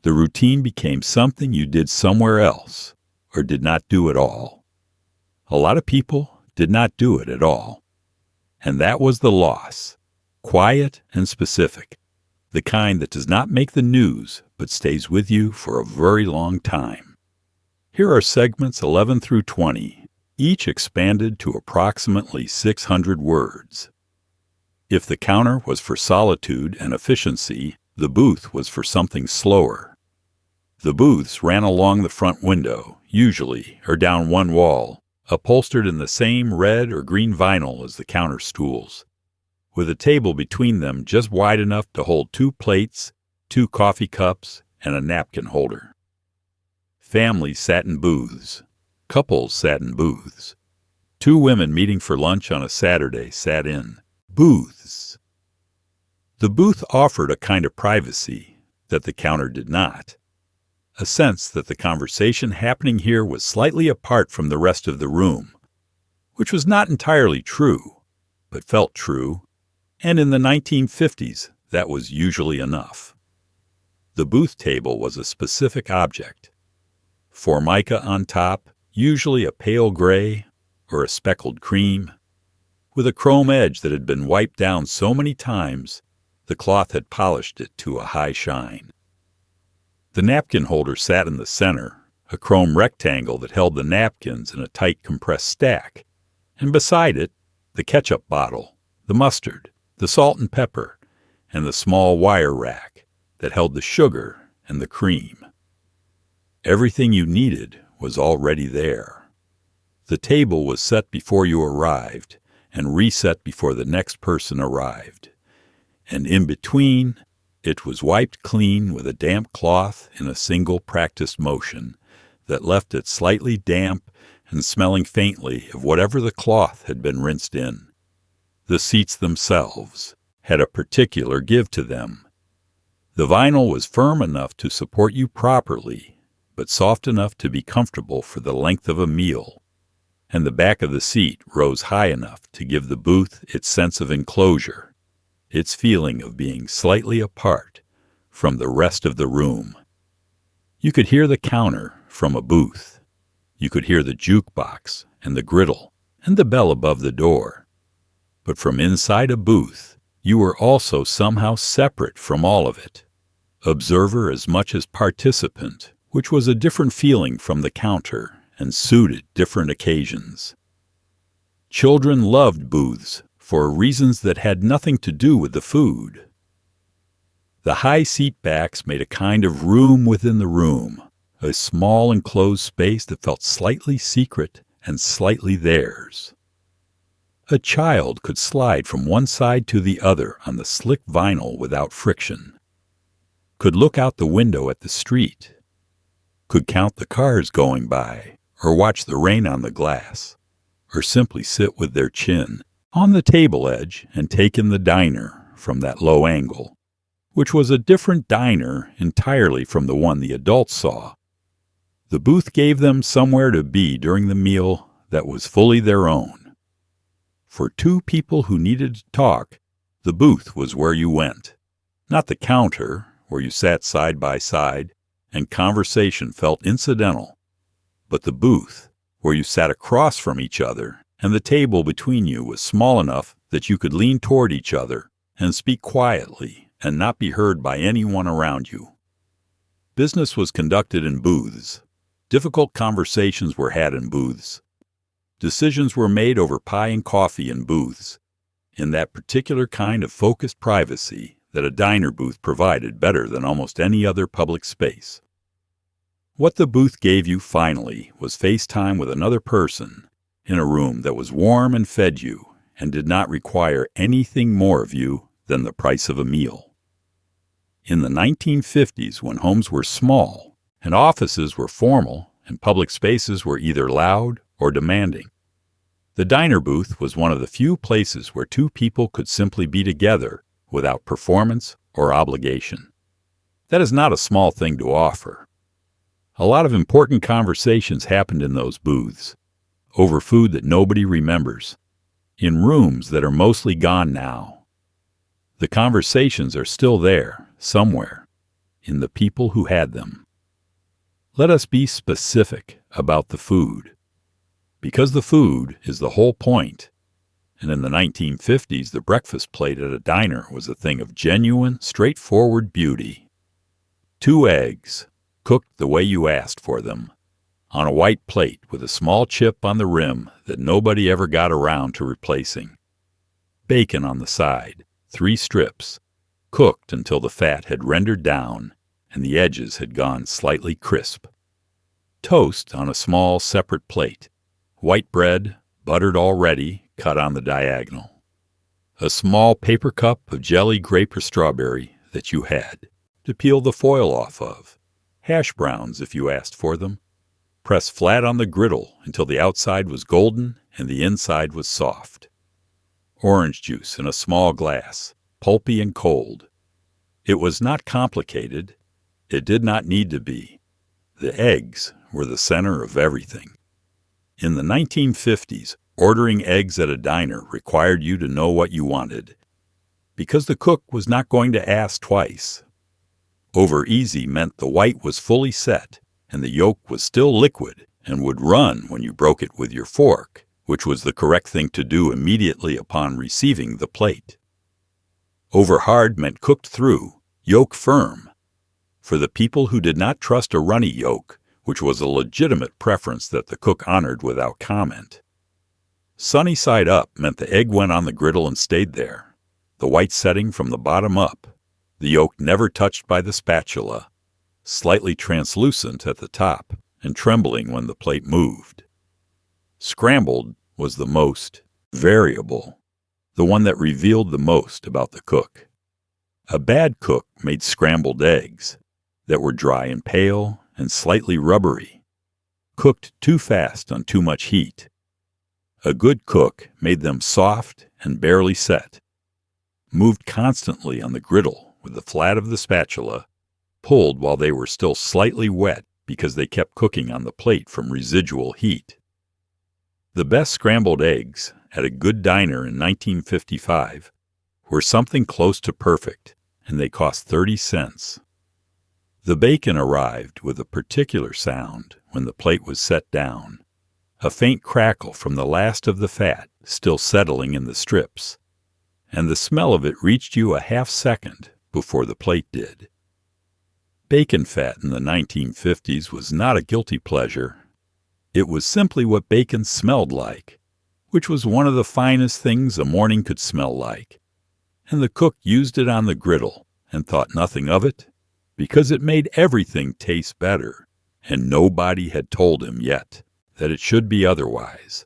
A: the routine became something you did somewhere else, or did not do at all. A lot of people did not do it at all. And that was the loss. Quiet and specific. The kind that does not make the news, but stays with you for a very long time. Here are segments 11 through 20, each expanded to approximately 600 words. If the counter was for solitude and efficiency, the booth was for something slower. The booths ran along the front window, usually, or down one wall, upholstered in the same red or green vinyl as the counter stools, with a table between them just wide enough to hold 2 plates, 2 coffee cups, and a napkin holder. Families sat in booths. Couples sat in booths. 2 women meeting for lunch on a Saturday sat in booths. The booth offered a kind of privacy that the counter did not. A sense that the conversation happening here was slightly apart from the rest of the room, which was not entirely true, but felt true, and in the 1950s that was usually enough. The booth table was a specific object. Formica on top, usually a pale gray or a speckled cream, with a chrome edge that had been wiped down so many times the cloth had polished it to a high shine. The napkin holder sat in the center, a chrome rectangle that held the napkins in a tight compressed stack, and beside it, the ketchup bottle, the mustard, the salt and pepper, and the small wire rack that held the sugar and the cream. Everything you needed was already there. The table was set before you arrived and reset before the next person arrived. And in between, it was wiped clean with a damp cloth in a single practiced motion that left it slightly damp and smelling faintly of whatever the cloth had been rinsed in. The seats themselves had a particular give to them. The vinyl was firm enough to support you properly, but soft enough to be comfortable for the length of a meal, and the back of the seat rose high enough to give the booth its sense of enclosure, its feeling of being slightly apart from the rest of the room. You could hear the counter from a booth. You could hear the jukebox and the griddle and the bell above the door. But from inside a booth, you were also somehow separate from all of it, observer as much as participant, which was a different feeling from the counter and suited different occasions. Children loved booths for reasons that had nothing to do with the food. The high seat backs made a kind of room within the room, a small enclosed space that felt slightly secret and slightly theirs. A child could slide from one side to the other on the slick vinyl without friction, could look out the window at the street, could count the cars going by, or watch the rain on the glass, or simply sit with their chin on the table edge and take in the diner from that low angle, which was a different diner entirely from the one the adults saw. The booth gave them somewhere to be during the meal that was fully their own. For 2 people who needed to talk, the booth was where you went, not the counter where you sat side by side and conversation felt incidental, but the booth where you sat across from each other and the table between you was small enough that you could lean toward each other and speak quietly and not be heard by anyone around you. Business was conducted in booths. Difficult conversations were had in booths. Decisions were made over pie and coffee in booths, in that particular kind of focused privacy that a diner booth provided better than almost any other public space. What the booth gave you finally was face time with another person in a room that was warm and fed you and did not require anything more of you than the price of a meal. In the 1950s, when homes were small and offices were formal and public spaces were either loud or demanding, the diner booth was one of the few places where 2 people could simply be together without performance or obligation. That is not a small thing to offer. A lot of important conversations happened in those booths, over food that nobody remembers, in rooms that are mostly gone now. The conversations are still there, somewhere, in the people who had them. Let us be specific about the food, because the food is the whole point, and in the 1950s the breakfast plate at a diner was a thing of genuine, straightforward beauty. 2 eggs, cooked the way you asked for them, on a white plate with a small chip on the rim that nobody ever got around to replacing. Bacon on the side, 3 strips, cooked until the fat had rendered down and the edges had gone slightly crisp. Toast on a small separate plate, white bread, buttered already, cut on the diagonal. A small paper cup of jelly grape or strawberry that you had to peel the foil off of. Hash browns if you asked for them. Press flat on the griddle until the outside was golden and the inside was soft. Orange juice in a small glass, pulpy and cold. It was not complicated. It did not need to be. The eggs were the center of everything. In the 1950s, ordering eggs at a diner required you to know what you wanted, because the cook was not going to ask twice. Over easy meant the white was fully set, and the yolk was still liquid and would run when you broke it with your fork, which was the correct thing to do immediately upon receiving the plate. Over hard meant cooked through, yolk firm. For the people who did not trust a runny yolk, which was a legitimate preference that the cook honored without comment. Sunny side up meant the egg went on the griddle and stayed there, the white setting from the bottom up, the yolk never touched by the spatula, slightly translucent at the top and trembling when the plate moved. Scrambled was the most variable, the one that revealed the most about the cook. A bad cook made scrambled eggs that were dry and pale and slightly rubbery, cooked too fast on too much heat. A good cook made them soft and barely set, moved constantly on the griddle with the flat of the spatula, pulled while they were still slightly wet because they kept cooking on the plate from residual heat. The best scrambled eggs at a good diner in 1955 were something close to perfect, and they cost 30 cents. The bacon arrived with a particular sound when the plate was set down, a faint crackle from the last of the fat still settling in the strips, and the smell of it reached you a half second before the plate did. Bacon fat in the 1950s was not a guilty pleasure. It was simply what bacon smelled like, which was one of the finest things a morning could smell like, and the cook used it on the griddle and thought nothing of it, because it made everything taste better, and nobody had told him yet that it should be otherwise.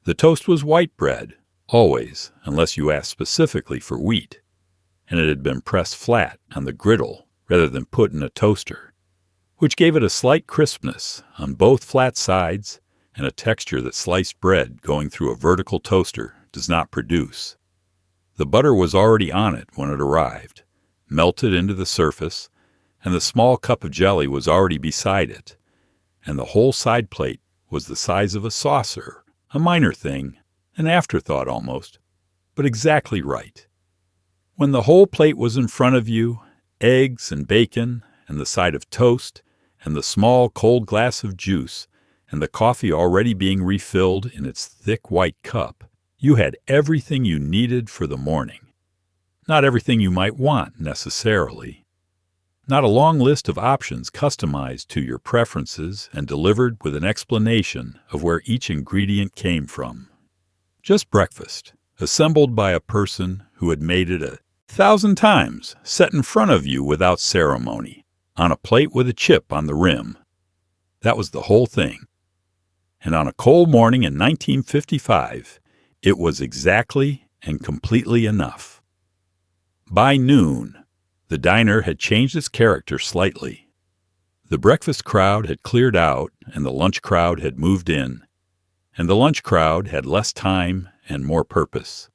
A: The toast was white bread, always, unless you asked specifically for wheat, and it had been pressed flat on the griddle rather than put in a toaster, which gave it a slight crispness on both flat sides and a texture that sliced bread going through a vertical toaster does not produce. The butter was already on it when it arrived, melted into the surface, and the small cup of jelly was already beside it, and the whole side plate was the size of a saucer, a minor thing, an afterthought almost, but exactly right. When the whole plate was in front of you, eggs and bacon and the side of toast and the small cold glass of juice and the coffee already being refilled in its thick white cup, you had everything you needed for the morning. Not everything you might want necessarily. Not a long list of options customized to your preferences and delivered with an explanation of where each ingredient came from. Just breakfast, assembled by a person who had made it 1,000 times, set in front of you without ceremony, on a plate with a chip on the rim. That was the whole thing. And on a cold morning in 1955, it was exactly and completely enough. By noon, the diner had changed its character slightly. The breakfast crowd had cleared out and the lunch crowd had moved in, and the lunch crowd had less time and more purpose.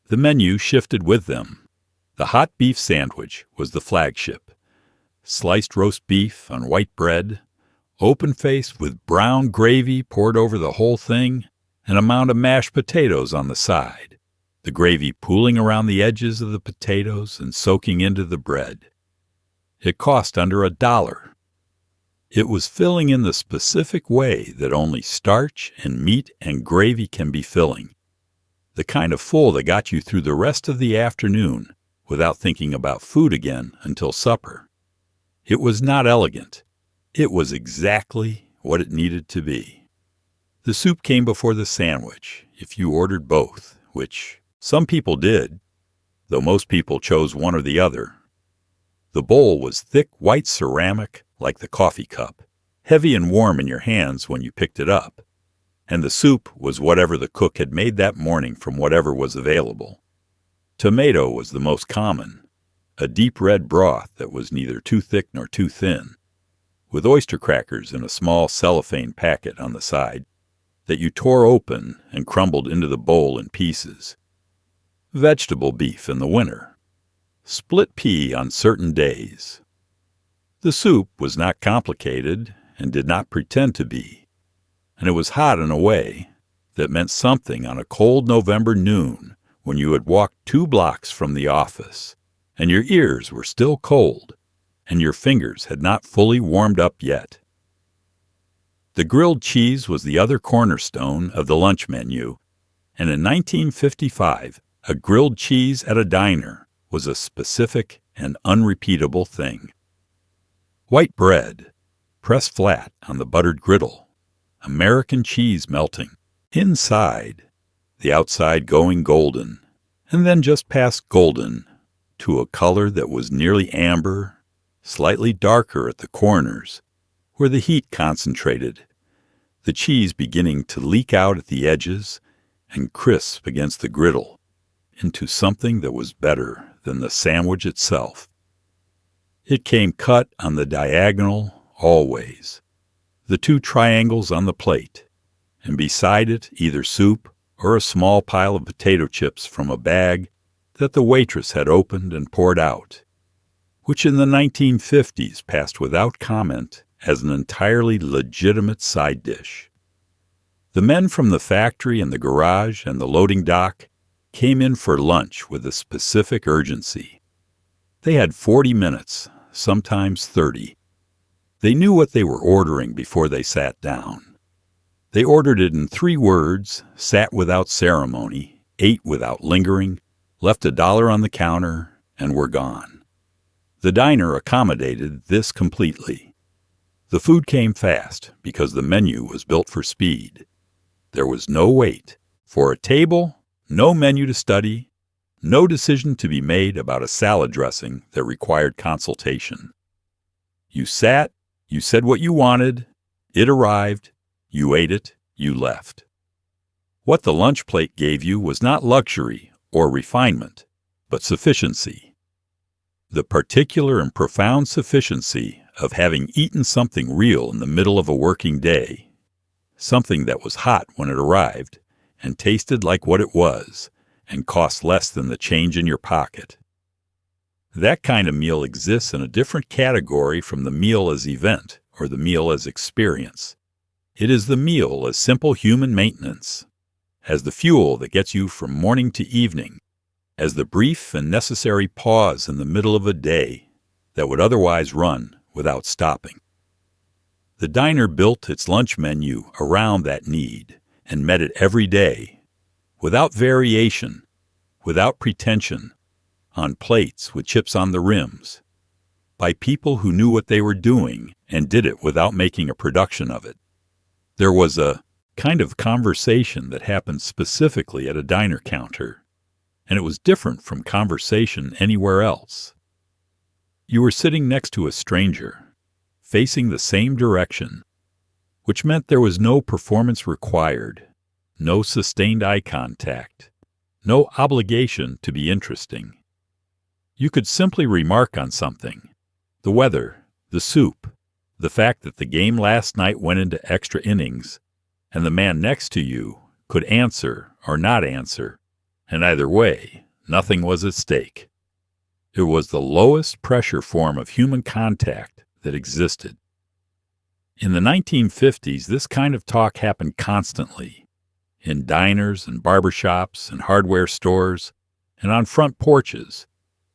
A: The menu shifted with them. The hot beef sandwich was the flagship. Sliced roast beef on white bread, open-faced with brown gravy poured over the whole thing, and a mound of mashed potatoes on the side, the gravy pooling around the edges of the potatoes and soaking into the bread. It cost under $1. It was filling in the specific way that only starch and meat and gravy can be filling. the kind of full that got you through the rest of the afternoon without thinking about food again until supper. It was not elegant. It was exactly what it needed to be. The soup came before the sandwich, if you ordered both, which some people did, though most people chose one or the other. The bowl was thick white ceramic like the coffee cup, heavy and warm in your hands when you picked it up, and the soup was whatever the cook had made that morning from whatever was available. Tomato was the most common, a deep red broth that was neither too thick nor too thin, with oyster crackers in a small cellophane packet on the side that you tore open and crumbled into the bowl in pieces. Vegetable beef in the winter. Split pea on certain days. The soup was not complicated and did not pretend to be, and it was hot in a way that meant something on a cold November noon when you had walked 2 blocks from the office, and your ears were still cold, and your fingers had not fully warmed up yet. The grilled cheese was the other cornerstone of the lunch menu, and in 1955, a grilled cheese at a diner was a specific and unrepeatable thing. White bread, pressed flat on the buttered griddle, American cheese melting, inside, the outside going golden, and then just past golden, to a color that was nearly amber, slightly darker at the corners, where the heat concentrated, the cheese beginning to leak out at the edges and crisp against the griddle into something that was better than the sandwich itself. It came cut on the diagonal always, the 2 triangles on the plate, and beside it either soup or a small pile of potato chips from a bag that the waitress had opened and poured out, which in the 1950s passed without comment as an entirely legitimate side dish. The men from the factory and the garage and the loading dock came in for lunch with a specific urgency. They had 40 minutes, sometimes 30. They knew what they were ordering before they sat down. They ordered it in 3 words, sat without ceremony, ate without lingering, left $1 on the counter, and were gone. The diner accommodated this completely. The food came fast because the menu was built for speed. There was no wait. For a table, no menu to study, no decision to be made about a salad dressing that required consultation. You sat, you said what you wanted, it arrived, you ate it, you left. What the lunch plate gave you was not luxury or refinement, but sufficiency. The particular and profound sufficiency of having eaten something real in the middle of a working day, something that was hot when it arrived and tasted like what it was and cost less than the change in your pocket. That kind of meal exists in a different category from the meal as event or the meal as experience. It is the meal as simple human maintenance, as the fuel that gets you from morning to evening, as the brief and necessary pause in the middle of a day that would otherwise run without stopping. The diner built its lunch menu around that need and met it every day, without variation, without pretension, on plates with chips on the rims, by people who knew what they were doing and did it without making a production of it. There was a kind of conversation that happened specifically at a diner counter, and it was different from conversation anywhere else. You were sitting next to a stranger, facing the same direction, which meant there was no performance required, no sustained eye contact, no obligation to be interesting. You could simply remark on something, the weather, the soup, the fact that the game last night went into extra innings, and the man next to you could answer or not answer, and either way, nothing was at stake. It was the lowest pressure form of human contact that existed. In the 1950s, this kind of talk happened constantly, in diners and barbershops and hardware stores and on front porches,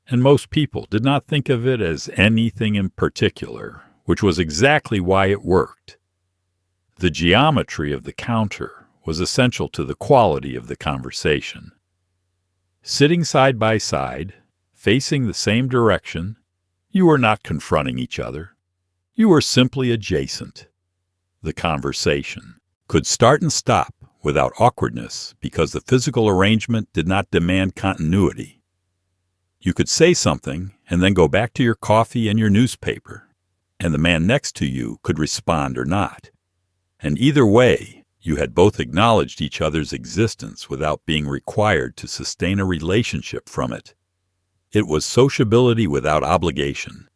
A: and most people did not think of it as anything in particular, which was exactly why it worked. The geometry of the counter was essential to the quality of the conversation. Sitting side by side, facing the same direction, you were not confronting each other. You were simply adjacent. The conversation could start and stop without awkwardness because the physical arrangement did not demand continuity. You could say something and then go back to your coffee and your newspaper, and the man next to you could respond or not. And either way, you had both acknowledged each other's existence without being required to sustain a relationship from it. It was sociability without obligation,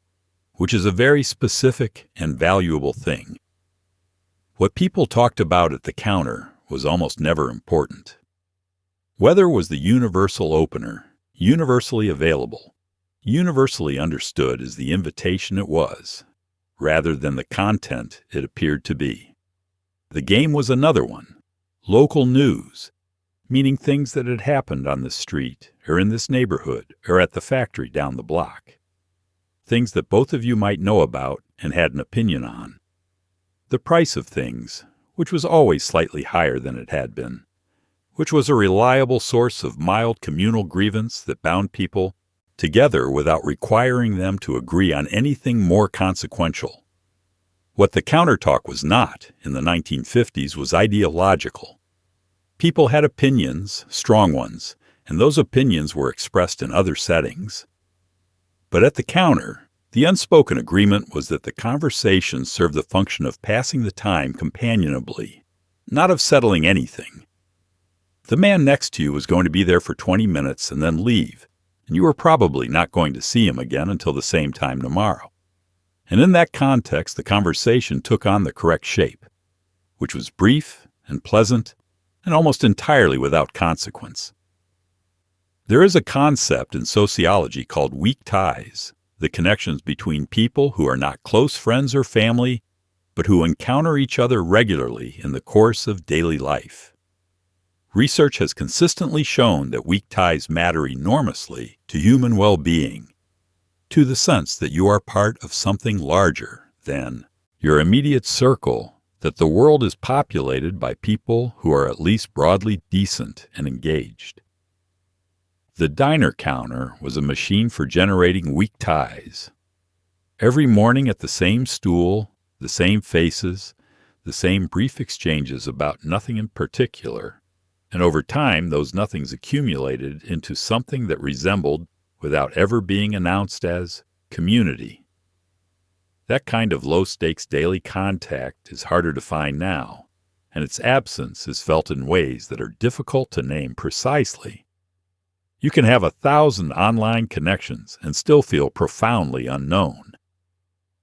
A: which is a very specific and valuable thing. What people talked about at the counter was almost never important. Weather was the universal opener, universally available, universally understood as the invitation it was, rather than the content it appeared to be. The game was another one, local news, meaning things that had happened on this street or in this neighborhood or at the factory down the block. Things that both of you might know about and had an opinion on. The price of things, which was always slightly higher than it had been, which was a reliable source of mild communal grievance that bound people together without requiring them to agree on anything more consequential. What the counter talk was not in the 1950s was ideological. People had opinions, strong ones, and those opinions were expressed in other settings. But at the counter, the unspoken agreement was that the conversation served the function of passing the time companionably, not of settling anything. The man next to you was going to be there for 20 minutes and then leave, and you were probably not going to see him again until the same time tomorrow. And in that context, the conversation took on the correct shape, which was brief and pleasant and almost entirely without consequence. There is a concept in sociology called weak ties, the connections between people who are not close friends or family, but who encounter each other regularly in the course of daily life. Research has consistently shown that weak ties matter enormously to human well-being, to the sense that you are part of something larger than your immediate circle, that the world is populated by people who are at least broadly decent and engaged. The diner counter was a machine for generating weak ties. Every morning at the same stool, the same faces, the same brief exchanges about nothing in particular, and over time those nothings accumulated into something that resembled, without ever being announced as, community. That kind of low-stakes daily contact is harder to find now, and its absence is felt in ways that are difficult to name precisely. You can have 1,000 online connections and still feel profoundly unknown.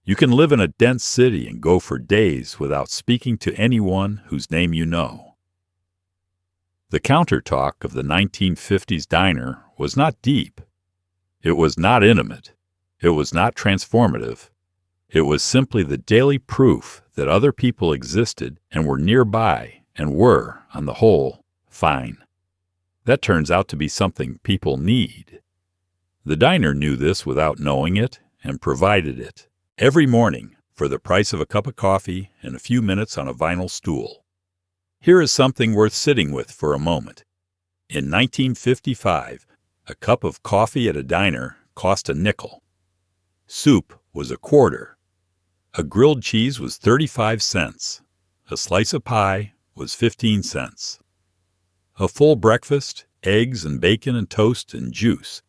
A: You can live in a dense city and go for days without speaking to anyone whose name you know. The counter talk of the 1950s diner was not deep. It was not intimate. It was not transformative. It was simply the daily proof that other people existed and were nearby and were, on the whole, fine. That turns out to be something people need. The diner knew this without knowing it and provided it every morning for the price of a cup of coffee and a few minutes on a vinyl stool. Here is something worth sitting with for a moment. In 1955, a cup of coffee at a diner cost a nickel. Soup was a quarter. A grilled cheese was 35 cents. A slice of pie was 15 cents. A full breakfast, eggs and bacon and toast and juice,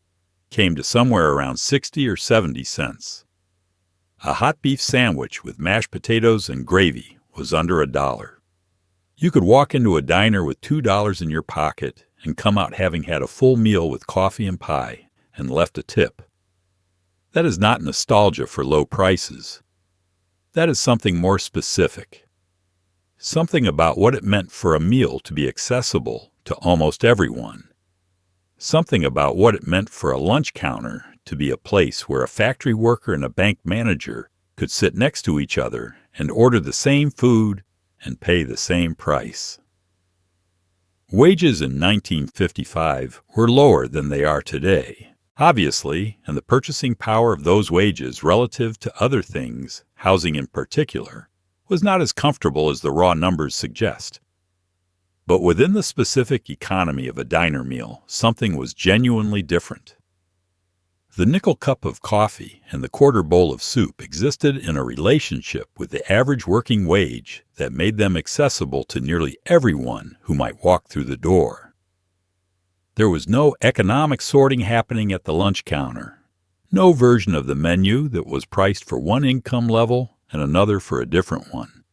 A: came to somewhere around 60 or 70 cents. A hot beef sandwich with mashed potatoes and gravy was under $1. You could walk into a diner with $2 in your pocket and come out having had a full meal with coffee and pie and left a tip. That is not nostalgia for low prices. That is something more specific. Something about what it meant for a meal to be accessible to almost everyone. Something about what it meant for a lunch counter to be a place where a factory worker and a bank manager could sit next to each other and order the same food and pay the same price. Wages in 1955 were lower than they are today, obviously, and the purchasing power of those wages relative to other things, housing in particular, was not as comfortable as the raw numbers suggest. But within the specific economy of a diner meal, something was genuinely different. The nickel cup of coffee and the quarter bowl of soup existed in a relationship with the average working wage that made them accessible to nearly everyone who might walk through the door. There was no economic sorting happening at the lunch counter, no version of the menu that was priced for one income level and another for a different one.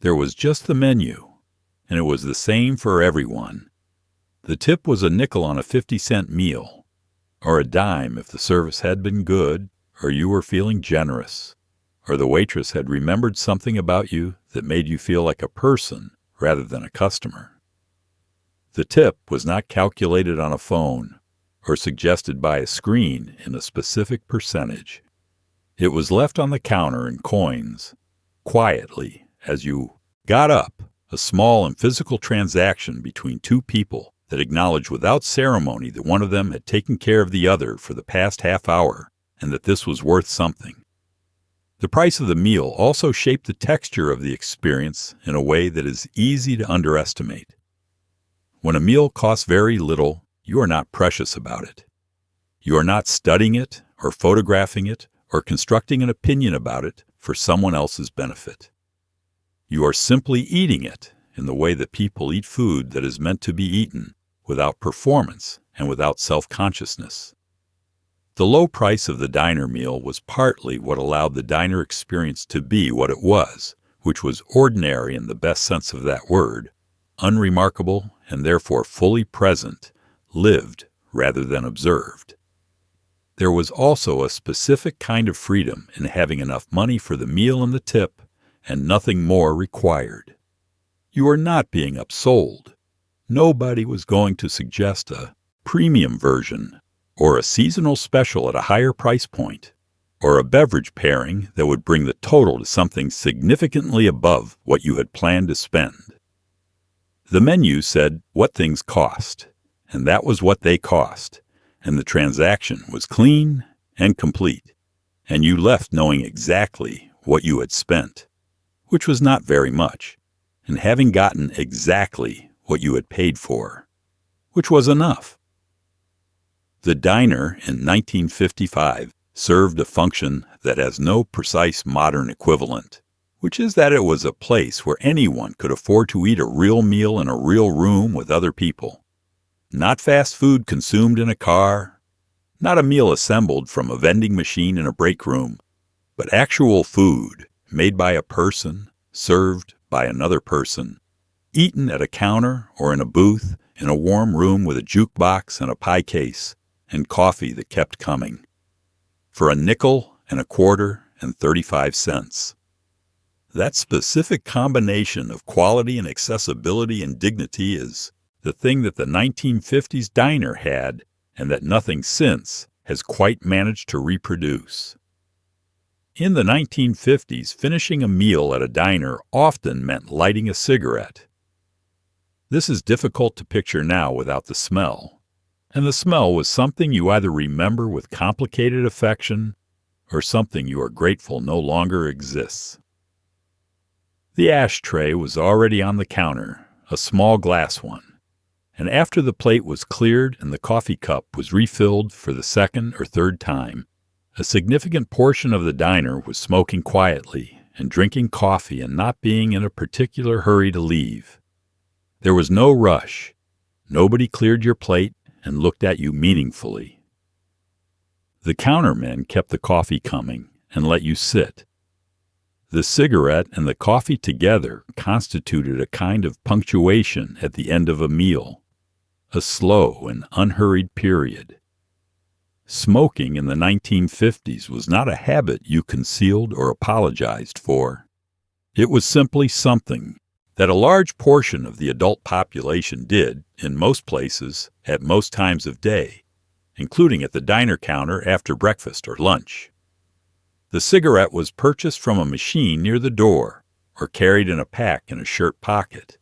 A: There was just the menu, and it was the same for everyone. The tip was a nickel on a 50-cent meal, or a dime if the service had been good, or you were feeling generous, or the waitress had remembered something about you that made you feel like a person rather than a customer. The tip was not calculated on a phone or suggested by a screen in a specific percentage. It was left on the counter in coins, quietly, as you got up, a small and physical transaction between two people that acknowledged without ceremony that one of them had taken care of the other for the past half hour and that this was worth something. The price of the meal also shaped the texture of the experience in a way that is easy to underestimate. When a meal costs very little, you are not precious about it. You are not studying it or photographing it or constructing an opinion about it for someone else's benefit. You are simply eating it in the way that people eat food that is meant to be eaten, without performance and without self-consciousness. The low price of the diner meal was partly what allowed the diner experience to be what it was, which was ordinary in the best sense of that word, unremarkable and therefore fully present, lived rather than observed. There was also a specific kind of freedom in having enough money for the meal and the tip, and nothing more required. You were not being upsold. Nobody was going to suggest a premium version, or a seasonal special at a higher price point, or a beverage pairing that would bring the total to something significantly above what you had planned to spend. The menu said what things cost, and that was what they cost, and the transaction was clean and complete, and you left knowing exactly what you had spent, which was not very much, and having gotten exactly what you had paid for, which was enough. The diner in 1955 served a function that has no precise modern equivalent, which is that it was a place where anyone could afford to eat a real meal in a real room with other people. Not fast food consumed in a car, not a meal assembled from a vending machine in a break room, but actual food made by a person, served by another person, eaten at a counter or in a booth, in a warm room with a jukebox and a pie case, and coffee that kept coming, for a nickel and a quarter and 35 cents. That specific combination of quality and accessibility and dignity is the thing that the 1950s diner had and that nothing since has quite managed to reproduce. In the 1950s, finishing a meal at a diner often meant lighting a cigarette. This is difficult to picture now without the smell, and the smell was something you either remember with complicated affection or something you are grateful no longer exists. The ashtray was already on the counter, a small glass one, and after the plate was cleared and the coffee cup was refilled for the second or third time, a significant portion of the diner was smoking quietly and drinking coffee and not being in a particular hurry to leave. There was no rush. Nobody cleared your plate and looked at you meaningfully. The countermen kept the coffee coming and let you sit. The cigarette and the coffee together constituted a kind of punctuation at the end of a meal, a slow and unhurried period. Smoking in the 1950s was not a habit you concealed or apologized for. It was simply something that a large portion of the adult population did, in most places, at most times of day, including at the diner counter after breakfast or lunch. The cigarette was purchased from a machine near the door or carried in a pack in a shirt pocket,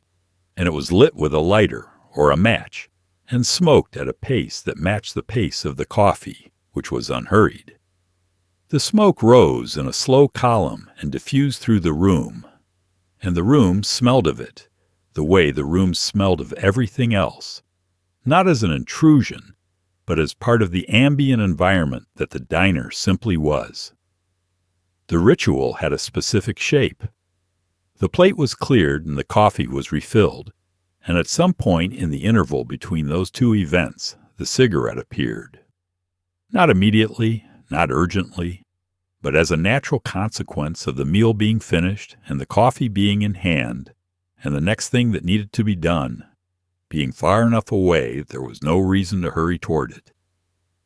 A: and it was lit with a lighter or a match and smoked at a pace that matched the pace of the coffee, which was unhurried. The smoke rose in a slow column and diffused through the room, and the room smelled of it, the way the room smelled of everything else, not as an intrusion, but as part of the ambient environment that the diner simply was. The ritual had a specific shape. The plate was cleared and the coffee was refilled, and at some point in the interval between those two events, the cigarette appeared. Not immediately, not urgently, but as a natural consequence of the meal being finished and the coffee being in hand, and the next thing that needed to be done being far enough away there was no reason to hurry toward it.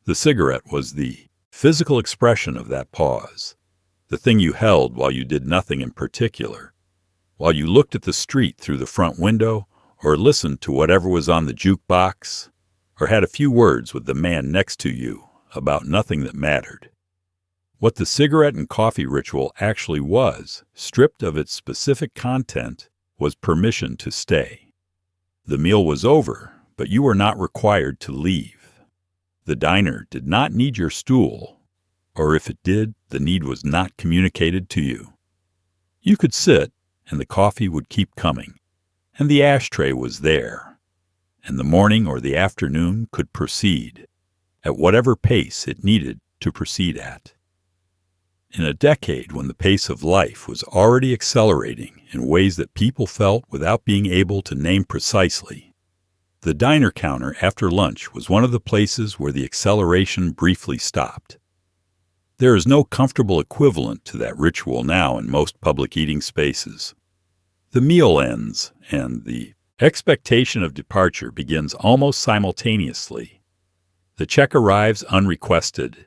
A: The cigarette was the physical expression of that pause, the thing you held while you did nothing in particular, while you looked at the street through the front window or listened to whatever was on the jukebox, or had a few words with the man next to you about nothing that mattered. What the cigarette and coffee ritual actually was, stripped of its specific content, was permission to stay. The meal was over, but you were not required to leave. The diner did not need your stool, or if it did, the need was not communicated to you. You could sit, and the coffee would keep coming, and the ashtray was there, and the morning or the afternoon could proceed at whatever pace it needed to proceed at. In a decade when the pace of life was already accelerating in ways that people felt without being able to name precisely, the diner counter after lunch was one of the places where the acceleration briefly stopped. There is no comfortable equivalent to that ritual now in most public eating spaces. The meal ends, and the expectation of departure begins almost simultaneously. The check arrives unrequested.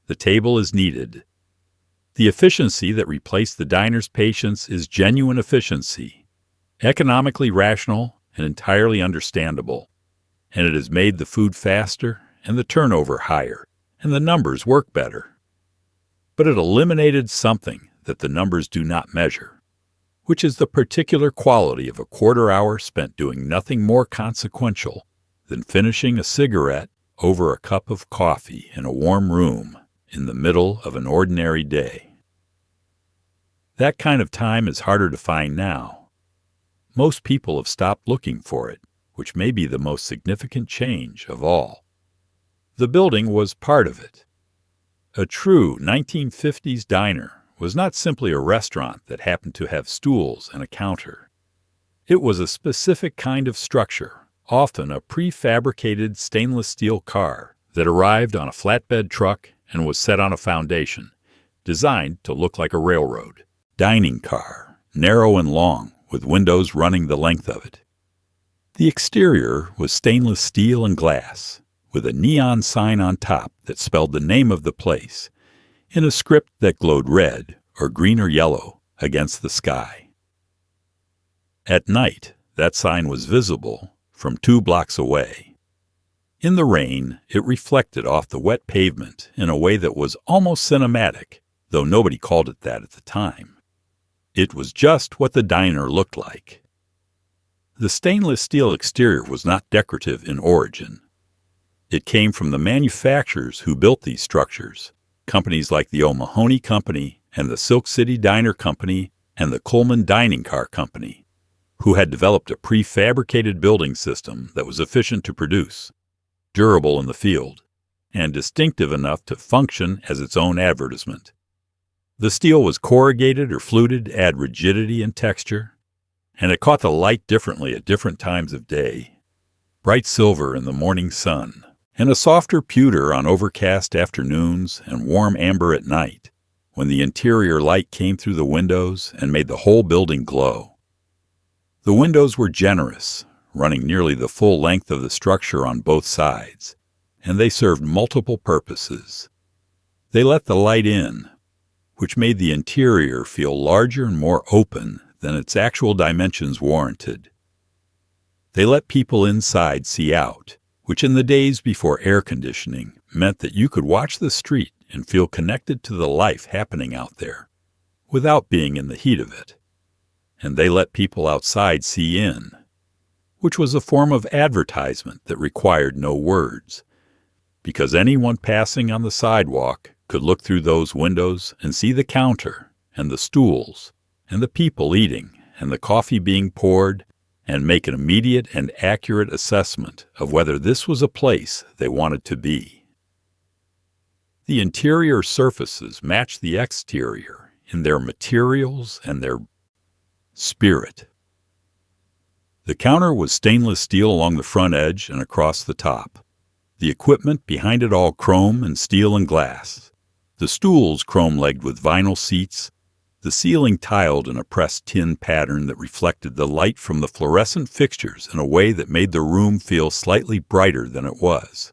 A: The table is needed. The efficiency that replaced the diner's patience is genuine efficiency, economically rational and entirely understandable, and it has made the food faster and the turnover higher, and the numbers work better. But it eliminated something that the numbers do not measure, which is the particular quality of a quarter hour spent doing nothing more consequential than finishing a cigarette over a cup of coffee in a warm room in the middle of an ordinary day. That kind of time is harder to find now. Most people have stopped looking for it, which may be the most significant change of all. The building was part of it. A true 1950s diner was not simply a restaurant that happened to have stools and a counter. It was a specific kind of structure, often a prefabricated stainless steel car that arrived on a flatbed truck and was set on a foundation, designed to look like a railroad. Dining car, narrow and long, with windows running the length of it. The exterior was stainless steel and glass, with a neon sign on top that spelled the name of the place, in a script that glowed red or green or yellow against the sky. At night, that sign was visible from 2 blocks away. In the rain, it reflected off the wet pavement in a way that was almost cinematic, though nobody called it that at the time. It was just what the diner looked like. The stainless steel exterior was not decorative in origin. It came from the manufacturers who built these structures, companies like the O'Mahony Company and the Silk City Diner Company and the Coleman Dining Car Company, who had developed a prefabricated building system that was efficient to produce, durable in the field, and distinctive enough to function as its own advertisement. The steel was corrugated or fluted to add rigidity and texture, and it caught the light differently at different times of day. Bright silver in the morning sun, and a softer pewter on overcast afternoons and warm amber at night, when the interior light came through the windows and made the whole building glow. The windows were generous, running nearly the full length of the structure on both sides, and they served multiple purposes. They let the light in, which made the interior feel larger and more open than its actual dimensions warranted. They let people inside see out, which in the days before air conditioning meant that you could watch the street and feel connected to the life happening out there, without being in the heat of it. And they let people outside see in, which was a form of advertisement that required no words, because anyone passing on the sidewalk could look through those windows and see the counter and the stools and the people eating and the coffee being poured and make an immediate and accurate assessment of whether this was a place they wanted to be. The interior surfaces matched the exterior in their materials and their spirit. The counter was stainless steel along the front edge and across the top. The equipment behind it all chrome and steel and glass. The stools chrome-legged with vinyl seats. The ceiling tiled in a pressed tin pattern that reflected the light from the fluorescent fixtures in a way that made the room feel slightly brighter than it was.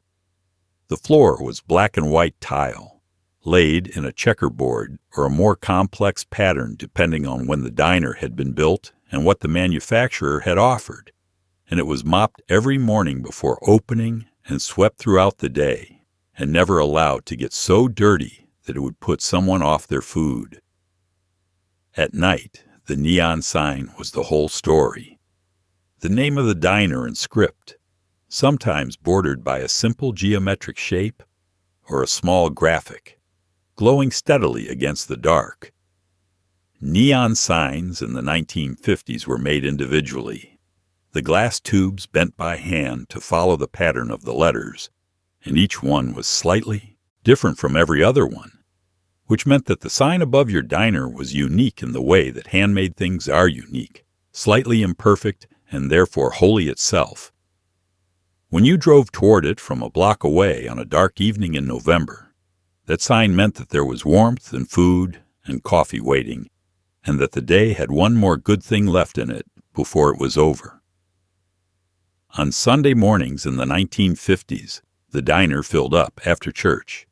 A: The floor was black and white tile, laid in a checkerboard or a more complex pattern depending on when the diner had been built and what the manufacturer had offered, and it was mopped every morning before opening and swept throughout the day, and never allowed to get so dirty that it would put someone off their food. At night, the neon sign was the whole story. The name of the diner in script, sometimes bordered by a simple geometric shape or a small graphic, glowing steadily against the dark. Neon signs in the 1950s were made individually, the glass tubes bent by hand to follow the pattern of the letters, and each one was slightly different from every other one, which meant that the sign above your diner was unique in the way that handmade things are unique, slightly imperfect, and therefore wholly itself. When you drove toward it from a block away on a dark evening in November, that sign meant that there was warmth and food and coffee waiting, and that the day had one more good thing left in it before it was over. On Sunday mornings in the 1950s, the diner filled up after church.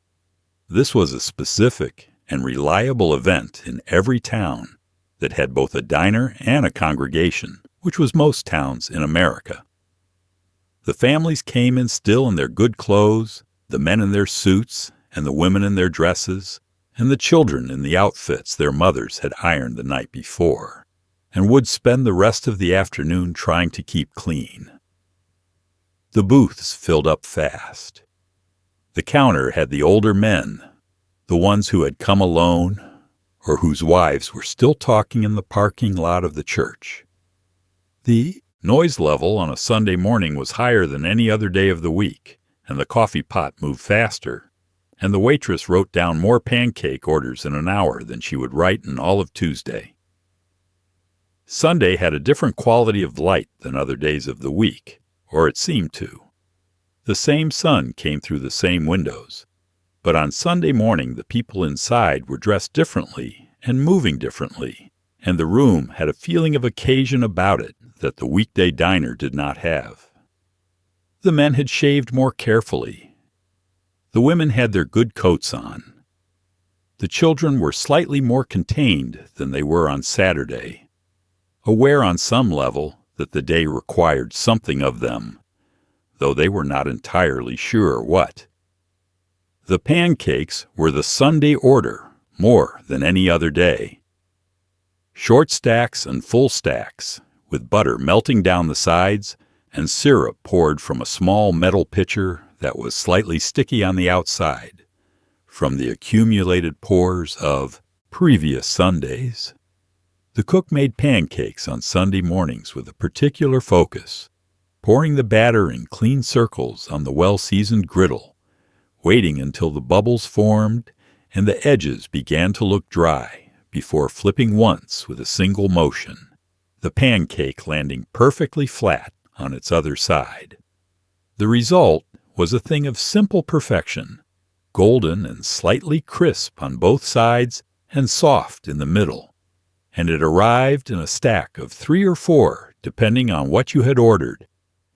A: This was a specific and reliable event in every town that had both a diner and a congregation, which was most towns in America. The families came in still in their good clothes, the men in their suits, and the women in their dresses, and the children in the outfits their mothers had ironed the night before, and would spend the rest of the afternoon trying to keep clean. The booths filled up fast. The counter had the older men, the ones who had come alone or whose wives were still talking in the parking lot of the church. The noise level on a Sunday morning was higher than any other day of the week, and the coffee pot moved faster, and the waitress wrote down more pancake orders in an hour than she would write in all of Tuesday. Sunday had a different quality of light than other days of the week, or it seemed to. The same sun came through the same windows, but on Sunday morning the people inside were dressed differently and moving differently, and the room had a feeling of occasion about it that the weekday diner did not have. The men had shaved more carefully. The women had their good coats on. The children were slightly more contained than they were on Saturday, aware on some level that the day required something of them, though they were not entirely sure what. The pancakes were the Sunday order more than any other day. Short stacks and full stacks, with butter melting down the sides and syrup poured from a small metal pitcher that was slightly sticky on the outside, from the accumulated pores of previous Sundays. The cook made pancakes on Sunday mornings with a particular focus, pouring the batter in clean circles on the well-seasoned griddle, waiting until the bubbles formed and the edges began to look dry before flipping once with a single motion, the pancake landing perfectly flat on its other side. The result was a thing of simple perfection, golden and slightly crisp on both sides and soft in the middle, and it arrived in a stack of 3 or 4, depending on what you had ordered,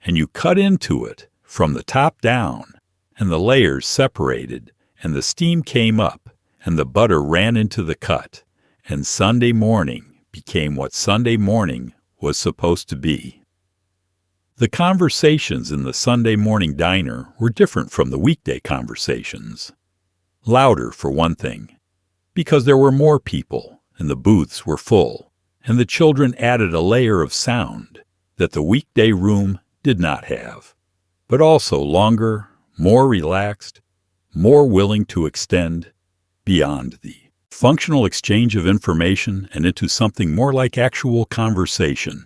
A: and you cut into it from the top down, and the layers separated, and the steam came up, and the butter ran into the cut, and Sunday morning became what Sunday morning was supposed to be. The conversations in the Sunday morning diner were different from the weekday conversations. Louder, for one thing, because there were more people, and the booths were full, and the children added a layer of sound that the weekday room did not have, but also longer, more relaxed, more willing to extend beyond the functional exchange of information and into something more like actual conversation.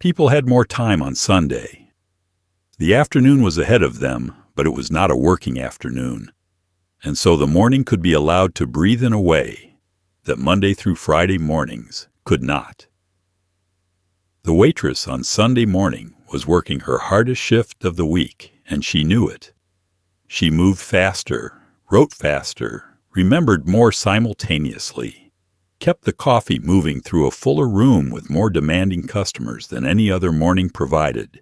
A: People had more time on Sunday. The afternoon was ahead of them, but it was not a working afternoon, and so the morning could be allowed to breathe in a way that Monday through Friday mornings could not. The waitress on Sunday morning was working her hardest shift of the week, and she knew it. She moved faster, wrote faster, remembered more simultaneously, kept the coffee moving through a fuller room with more demanding customers than any other morning provided.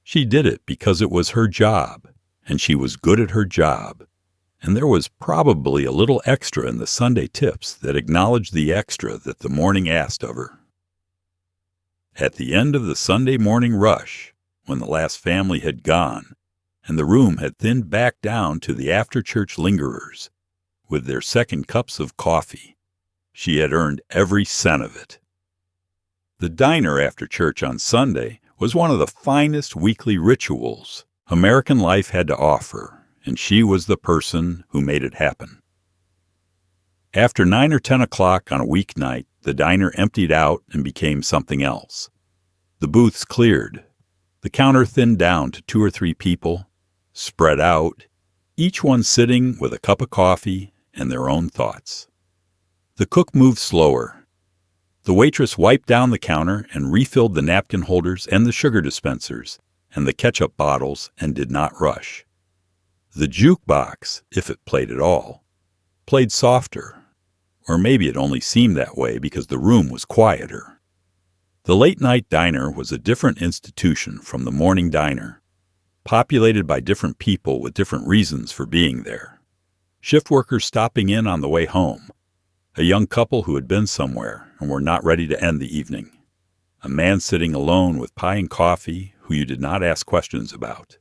A: She did it because it was her job, and she was good at her job, and there was probably a little extra in the Sunday tips that acknowledged the extra that the morning asked of her. At the end of the Sunday morning rush, when the last family had gone, and the room had thinned back down to the after-church lingerers, with their second cups of coffee, she had earned every cent of it. The diner after church on Sunday was one of the finest weekly rituals American life had to offer, and she was the person who made it happen. After 9 or 10 o'clock on a weeknight, the diner emptied out and became something else. The booths cleared. The counter thinned down to 2 or 3 people, spread out, each one sitting with a cup of coffee and their own thoughts. The cook moved slower. The waitress wiped down the counter and refilled the napkin holders and the sugar dispensers and the ketchup bottles and did not rush. The jukebox, if it played at all, played softer, or maybe it only seemed that way because the room was quieter. The late-night diner was a different institution from the morning diner, populated by different people with different reasons for being there. Shift workers stopping in on the way home, a young couple who had been somewhere and were not ready to end the evening, a man sitting alone with pie and coffee who you did not ask questions about.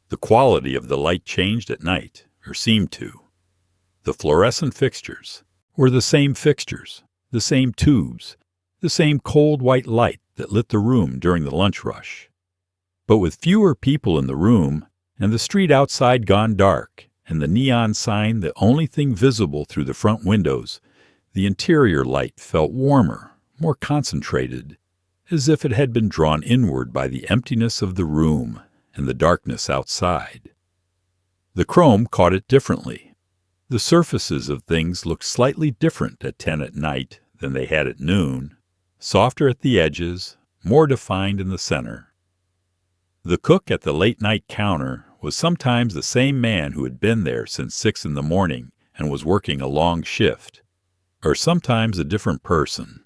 A: The quality of the light changed at night, or seemed to. The fluorescent fixtures were the same fixtures, the same tubes, the same cold white light that lit the room during the lunch rush. But with fewer people in the room, and the street outside gone dark, and the neon sign the only thing visible through the front windows, the interior light felt warmer, more concentrated, as if it had been drawn inward by the emptiness of the room and the darkness outside. The chrome caught it differently. The surfaces of things looked slightly different at 10 at night than they had at noon, softer at the edges, more defined in the center. The cook at the late-night counter was sometimes the same man who had been there since 6 in the morning and was working a long shift, or sometimes a different person,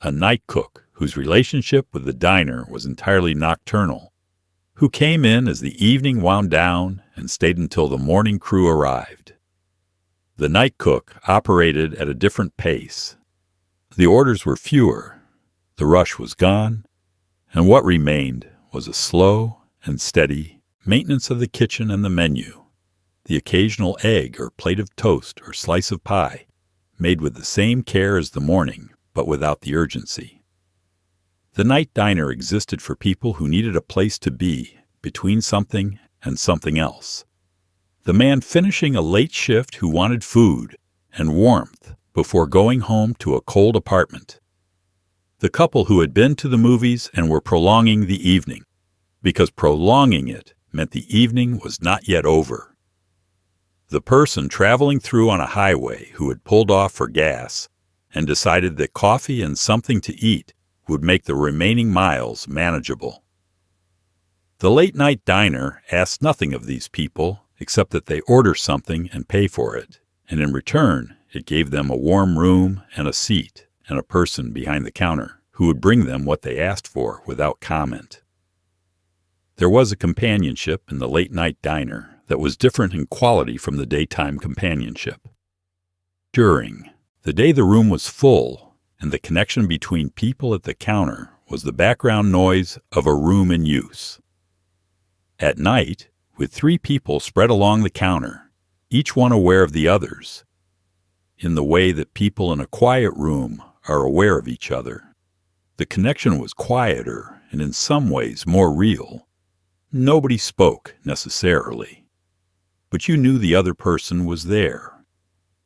A: a night cook whose relationship with the diner was entirely nocturnal, who came in as the evening wound down and stayed until the morning crew arrived. The night cook operated at a different pace. The orders were fewer, the rush was gone, and what remained was a slow and steady maintenance of the kitchen and the menu, the occasional egg or plate of toast or slice of pie, made with the same care as the morning, but without the urgency. The night diner existed for people who needed a place to be between something and something else. The man finishing a late shift who wanted food and warmth before going home to a cold apartment. The couple who had been to the movies and were prolonging the evening, because prolonging it meant the evening was not yet over. The person traveling through on a highway who had pulled off for gas and decided that coffee and something to eat would make the remaining miles manageable. The late-night diner asked nothing of these people except that they order something and pay for it, and in return it gave them a warm room and a seat and a person behind the counter who would bring them what they asked for without comment. There was a companionship in the late-night diner that was different in quality from the daytime companionship. During the day the room was full, and the connection between people at the counter was the background noise of a room in use. At night, with 3 people spread along the counter, each one aware of the others, in the way that people in a quiet room are aware of each other, the connection was quieter and in some ways more real. Nobody spoke, necessarily, but you knew the other person was there.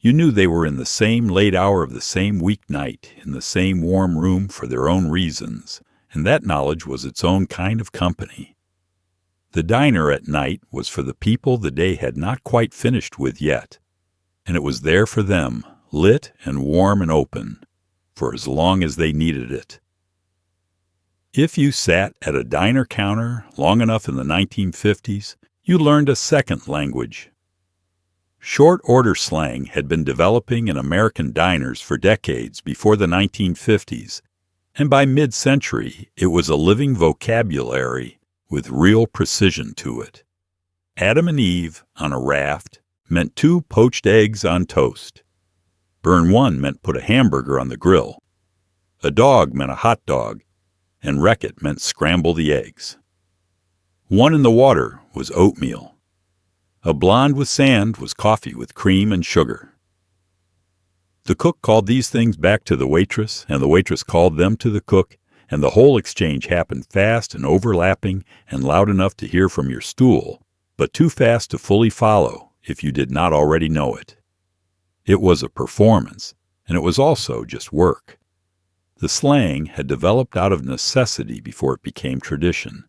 A: You knew they were in the same late hour of the same weeknight, in the same warm room for their own reasons, and that knowledge was its own kind of company. The diner at night was for the people the day had not quite finished with yet, and it was there for them, lit and warm and open, for as long as they needed it. If you sat at a diner counter long enough in the 1950s, you learned a second language. Short order slang had been developing in American diners for decades before the 1950s, and by mid-century it was a living vocabulary with real precision to it. Adam and Eve on a raft meant 2 poached eggs on toast. Burn 1 meant put a hamburger on the grill. A dog meant a hot dog, and wreck it meant scramble the eggs. 1 in the water was oatmeal. A blonde with sand was coffee with cream and sugar. The cook called these things back to the waitress, and the waitress called them to the cook, and the whole exchange happened fast and overlapping and loud enough to hear from your stool, but too fast to fully follow if you did not already know it. It was a performance, and it was also just work. The slang had developed out of necessity before it became tradition.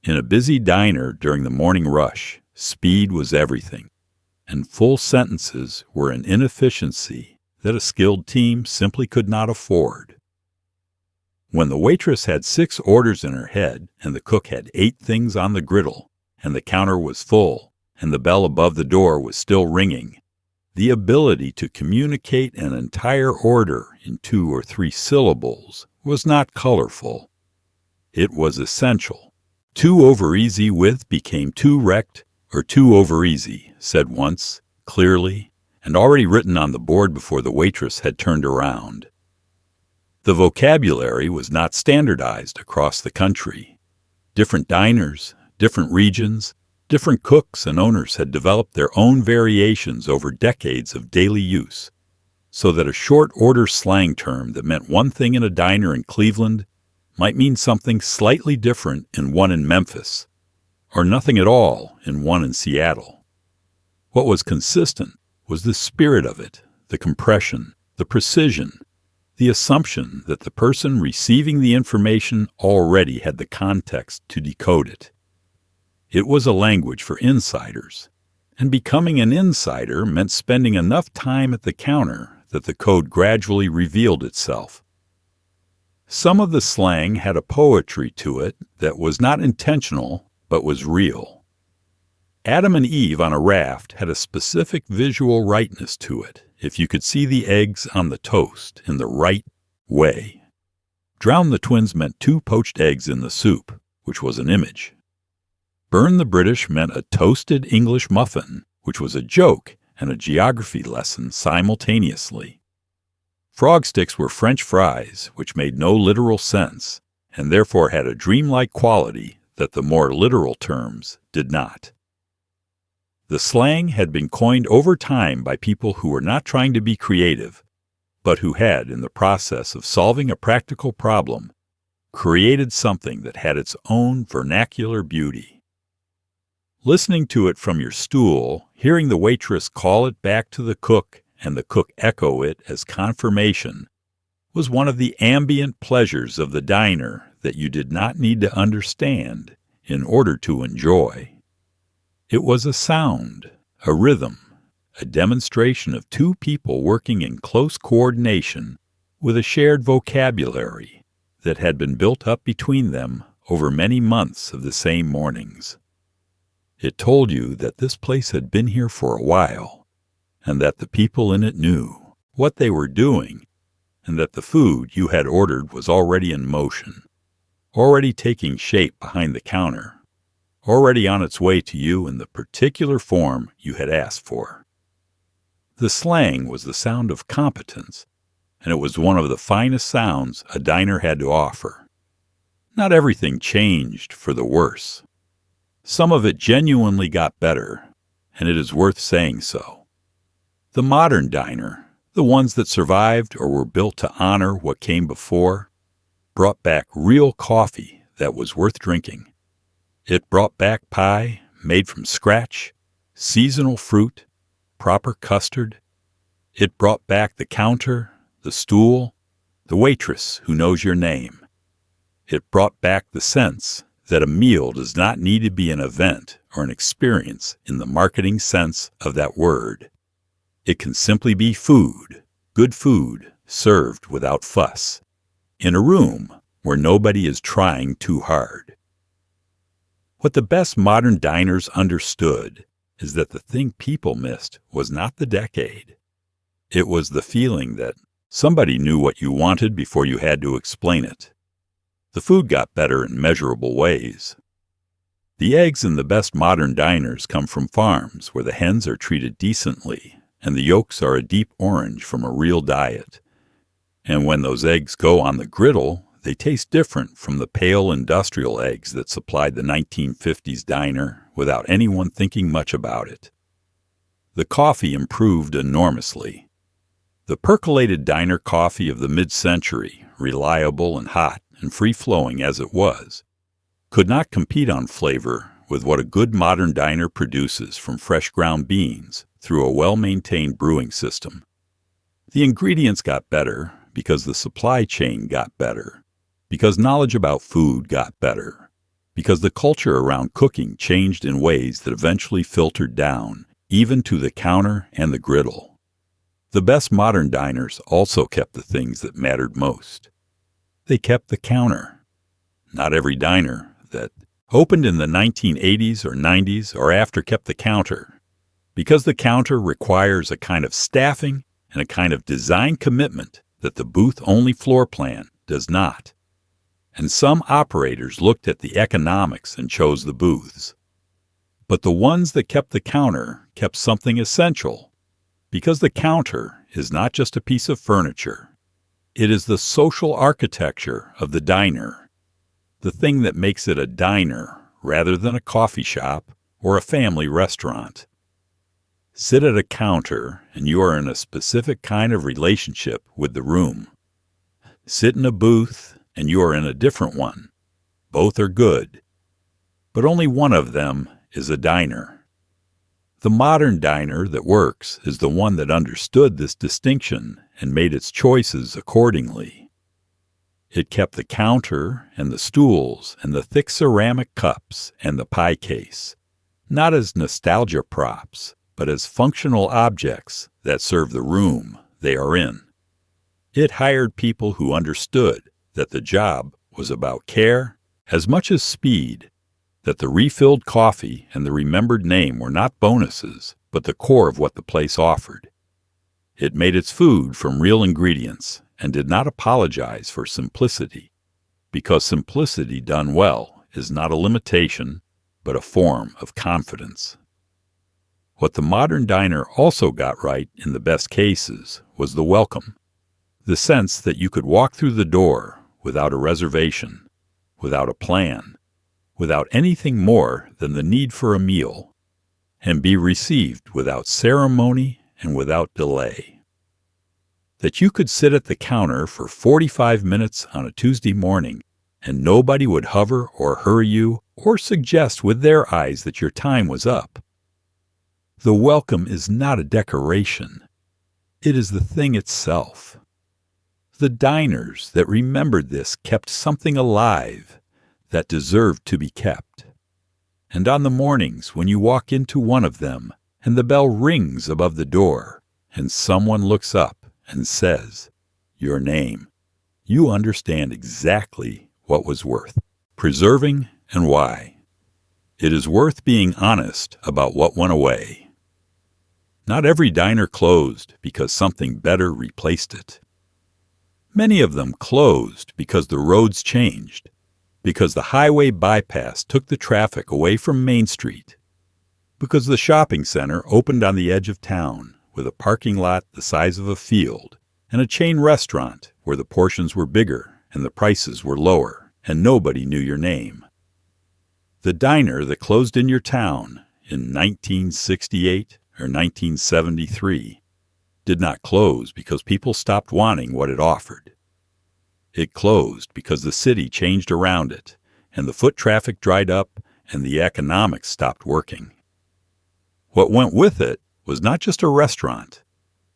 A: In a busy diner during the morning rush, speed was everything, and full sentences were an inefficiency that a skilled team simply could not afford. When the waitress had 6 orders in her head, and the cook had 8 things on the griddle, and the counter was full, and the bell above the door was still ringing, the ability to communicate an entire order in 2 or 3 syllables was not colorful. It was essential. 2 over easy with became 2 wrecked, or 2 over easy, said once, clearly, and already written on the board before the waitress had turned around. The vocabulary was not standardized across the country. Different diners, different regions, different cooks and owners had developed their own variations over decades of daily use, so that a short order slang term that meant one thing in a diner in Cleveland might mean something slightly different in one in Memphis, or nothing at all in one in Seattle. What was consistent was the spirit of it, the compression, the precision, the assumption that the person receiving the information already had the context to decode it. It was a language for insiders, and becoming an insider meant spending enough time at the counter that the code gradually revealed itself. Some of the slang had a poetry to it that was not intentional but was real. Adam and Eve on a raft had a specific visual rightness to it if you could see the eggs on the toast in the right way. Drown the twins meant 2 poached eggs in the soup, which was an image. Burn the British meant a toasted English muffin, which was a joke and a geography lesson simultaneously. Frog sticks were French fries, which made no literal sense, and therefore had a dreamlike quality that the more literal terms did not. The slang had been coined over time by people who were not trying to be creative, but who had, in the process of solving a practical problem, created something that had its own vernacular beauty. Listening to it from your stool, hearing the waitress call it back to the cook and the cook echo it as confirmation, was one of the ambient pleasures of the diner that you did not need to understand in order to enjoy. It was a sound, a rhythm, a demonstration of 2 people working in close coordination with a shared vocabulary that had been built up between them over many months of the same mornings. It told you that this place had been here for a while, and that the people in it knew what they were doing, and that the food you had ordered was already in motion, already taking shape behind the counter, already on its way to you in the particular form you had asked for. The slang was the sound of competence, and it was one of the finest sounds a diner had to offer. Not everything changed for the worse. Some of it genuinely got better, and it is worth saying so. The modern diner, the ones that survived or were built to honor what came before, brought back real coffee that was worth drinking. It brought back pie made from scratch, seasonal fruit, proper custard. It brought back the counter, the stool, the waitress who knows your name. It brought back the sense that a meal does not need to be an event or an experience in the marketing sense of that word. It can simply be food, good food, served without fuss, in a room where nobody is trying too hard. What the best modern diners understood is that the thing people missed was not the decade. It was the feeling that somebody knew what you wanted before you had to explain it. The food got better in measurable ways. The eggs in the best modern diners come from farms where the hens are treated decently and the yolks are a deep orange from a real diet. And when those eggs go on the griddle, they taste different from the pale industrial eggs that supplied the 1950s diner without anyone thinking much about it. The coffee improved enormously. The percolated diner coffee of the mid-century, reliable and hot and free-flowing as it was, could not compete on flavor with what a good modern diner produces from fresh ground beans through a well-maintained brewing system. The ingredients got better because the supply chain got better, because knowledge about food got better, because the culture around cooking changed in ways that eventually filtered down, even to the counter and the griddle. The best modern diners also kept the things that mattered most. They kept the counter. Not every diner that opened in the 1980s or 90s or after kept the counter, because the counter requires a kind of staffing and a kind of design commitment that the booth-only floor plan does not. And some operators looked at the economics and chose the booths. But the ones that kept the counter kept something essential, because the counter is not just a piece of furniture. It is the social architecture of the diner, the thing that makes it a diner rather than a coffee shop or a family restaurant. Sit at a counter and you are in a specific kind of relationship with the room. Sit in a booth and you are in a different one. Both are good, but only one of them is a diner. The modern diner that works is the one that understood this distinction and made its choices accordingly. It kept the counter and the stools and the thick ceramic cups and the pie case, not as nostalgia props, but as functional objects that serve the room they are in. It hired people who understood that the job was about care as much as speed, that the refilled coffee and the remembered name were not bonuses, but the core of what the place offered. It made its food from real ingredients and did not apologize for simplicity, because simplicity done well is not a limitation, but a form of confidence. What the modern diner also got right in the best cases was the welcome, the sense that you could walk through the door without a reservation, without a plan, without anything more than the need for a meal, and be received without ceremony and without delay. That you could sit at the counter for 45 minutes on a Tuesday morning and nobody would hover or hurry you or suggest with their eyes that your time was up. The welcome is not a decoration. It is the thing itself. The diners that remembered this kept something alive that deserved to be kept. And on the mornings when you walk into one of them and the bell rings above the door and someone looks up and says your name, you understand exactly what was worth preserving and why. It is worth being honest about what went away. Not every diner closed because something better replaced it. Many of them closed because the roads changed, because the highway bypass took the traffic away from Main Street, because the shopping center opened on the edge of town with a parking lot the size of a field and a chain restaurant where the portions were bigger and the prices were lower and nobody knew your name. The diner that closed in your town in 1968 or 1973 did not close because people stopped wanting what it offered. It closed because the city changed around it and the foot traffic dried up and the economics stopped working. What went with it was not just a restaurant.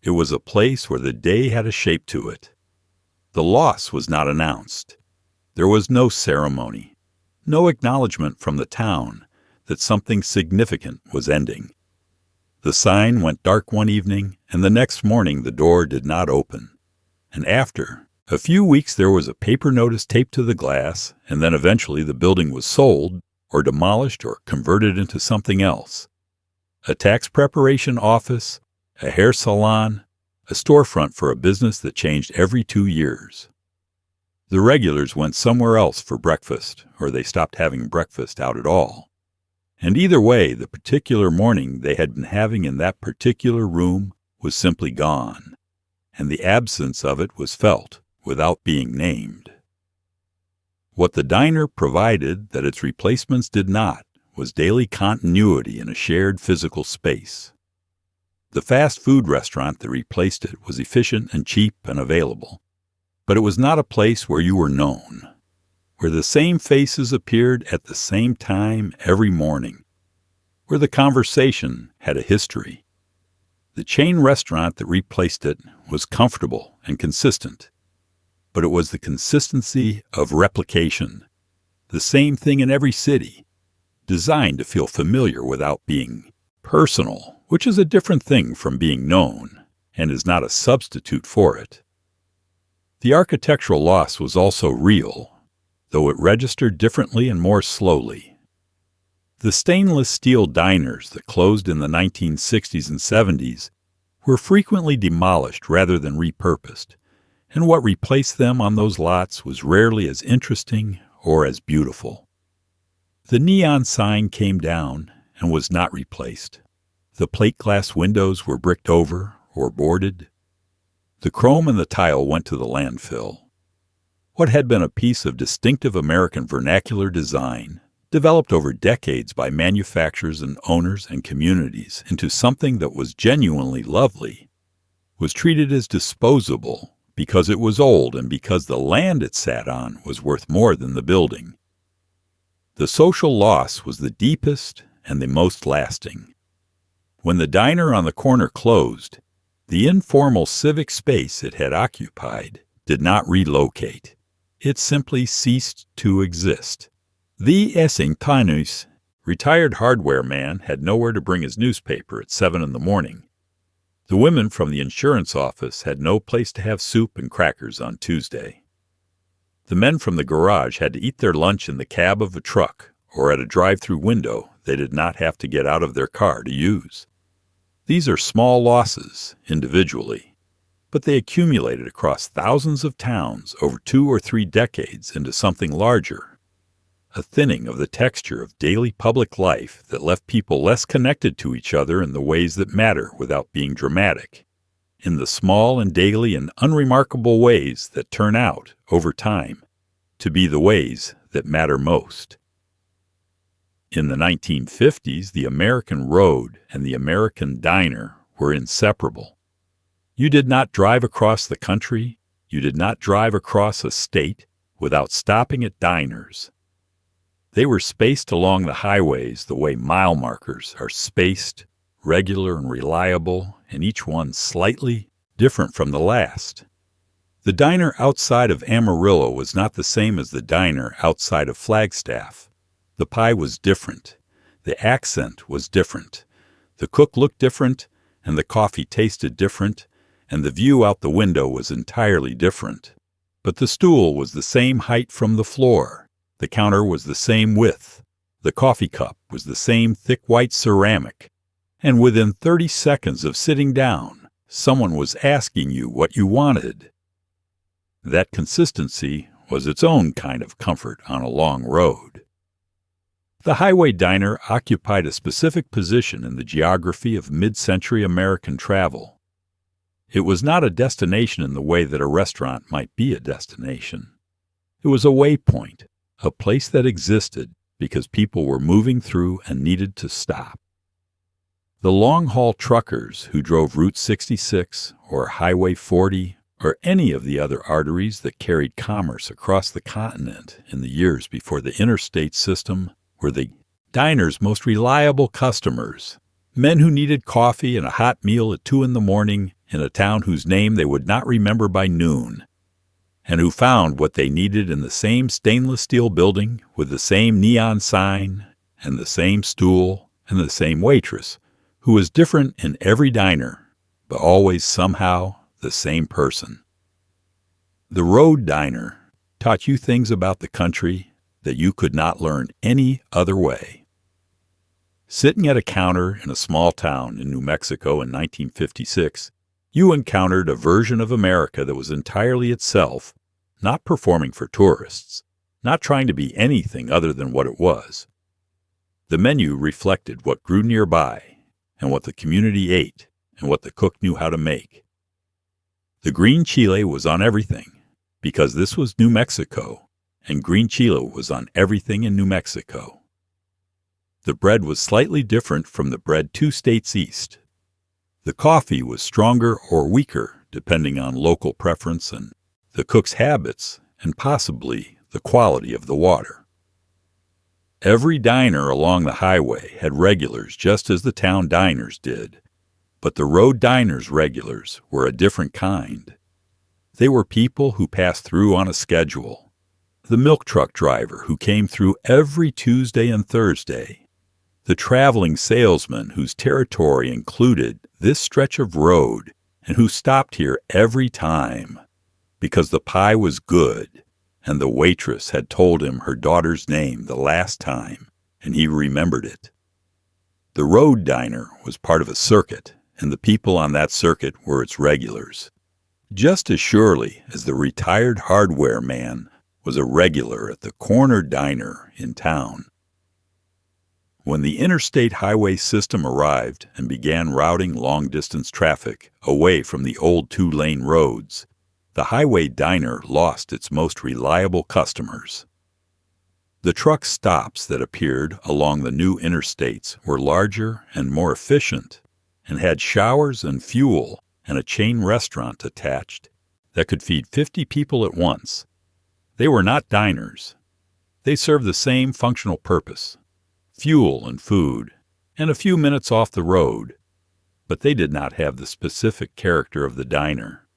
A: It was a place where the day had a shape to it. The loss was not announced. There was no ceremony, no acknowledgement from the town that something significant was ending. The sign went dark one evening, and the next morning the door did not open. And after a few weeks there was a paper notice taped to the glass, and then eventually the building was sold or demolished or converted into something else. A tax preparation office, a hair salon, a storefront for a business that changed every 2 years. The regulars went somewhere else for breakfast, or they stopped having breakfast out at all. And either way, the particular morning they had been having in that particular room was simply gone, and the absence of it was felt without being named. What the diner provided that its replacements did not was daily continuity in a shared physical space. The fast food restaurant that replaced it was efficient and cheap and available, but it was not a place where you were known, where the same faces appeared at the same time every morning, where the conversation had a history. The chain restaurant that replaced it was comfortable and consistent, but it was the consistency of replication, the same thing in every city, designed to feel familiar without being personal, which is a different thing from being known, and is not a substitute for it. The architectural loss was also real, though it registered differently and more slowly. The stainless steel diners that closed in the 1960s and 70s were frequently demolished rather than repurposed, and what replaced them on those lots was rarely as interesting or as beautiful. The neon sign came down and was not replaced. The plate glass windows were bricked over or boarded. The chrome and the tile went to the landfill. What had been a piece of distinctive American vernacular design, developed over decades by manufacturers and owners and communities into something that was genuinely lovely, was treated as disposable because it was old and because the land it sat on was worth more than the building. The social loss was the deepest and the most lasting. When the diner on the corner closed, the informal civic space it had occupied did not relocate. It simply ceased to exist. The Essingtonus, retired hardware man, had nowhere to bring his newspaper at 7 a.m. The women from the insurance office had no place to have soup and crackers on Tuesday. The men from the garage had to eat their lunch in the cab of a truck or at a drive-through window they did not have to get out of their car to use. These are small losses individually, but they accumulated across thousands of towns over 2 or 3 decades into something larger, a thinning of the texture of daily public life that left people less connected to each other in the ways that matter without being dramatic, in the small and daily and unremarkable ways that turn out, over time, to be the ways that matter most. In the 1950s, the American road and the American diner were inseparable. You did not drive across the country, you did not drive across a state without stopping at diners. They were spaced along the highways the way mile markers are spaced, regular and reliable, and each one slightly different from the last. The diner outside of Amarillo was not the same as the diner outside of Flagstaff. The pie was different. The accent was different. The cook looked different, and the coffee tasted different, and the view out the window was entirely different. But the stool was the same height from the floor. The counter was the same width. The coffee cup was the same thick white ceramic. And within 30 seconds of sitting down, someone was asking you what you wanted. That consistency was its own kind of comfort on a long road. The highway diner occupied a specific position in the geography of mid-century American travel. It was not a destination in the way that a restaurant might be a destination. It was a waypoint, a place that existed because people were moving through and needed to stop. The long-haul truckers who drove Route 66 or Highway 40 or any of the other arteries that carried commerce across the continent in the years before the interstate system were the diner's most reliable customers, men who needed coffee and a hot meal at 2 a.m. in a town whose name they would not remember by noon. and who found what they needed in the same stainless steel building with the same neon sign and the same stool and the same waitress, who was different in every diner, but always somehow the same person. The Road Diner taught you things about the country that you could not learn any other way. Sitting at a counter in a small town in New Mexico in 1956, you encountered a version of America that was entirely itself, not performing for tourists, not trying to be anything other than what it was. The menu reflected what grew nearby and what the community ate and what the cook knew how to make. The green chile was on everything because this was New Mexico, and green chile was on everything in New Mexico. The bread was slightly different from the bread 2 states east. The coffee was stronger or weaker depending on local preference and the cook's habits and possibly the quality of the water. Every diner along the highway had regulars just as the town diners did, but the Road Diner's regulars were a different kind. They were people who passed through on a schedule. The milk truck driver who came through every Tuesday and Thursday. The traveling salesman whose territory included this stretch of road and who stopped here every time because the pie was good and the waitress had told him her daughter's name the last time and he remembered it. The Road Diner was part of a circuit, and the people on that circuit were its regulars. Just as surely as the retired hardware man was a regular at the corner diner in town. When the interstate highway system arrived and began routing long-distance traffic away from the old 2-lane roads, the highway diner lost its most reliable customers. The truck stops that appeared along the new interstates were larger and more efficient and had showers and fuel and a chain restaurant attached that could feed 50 people at once. They were not diners. They served the same functional purpose, fuel and food, and a few minutes off the road, but they did not have the specific character of the diner,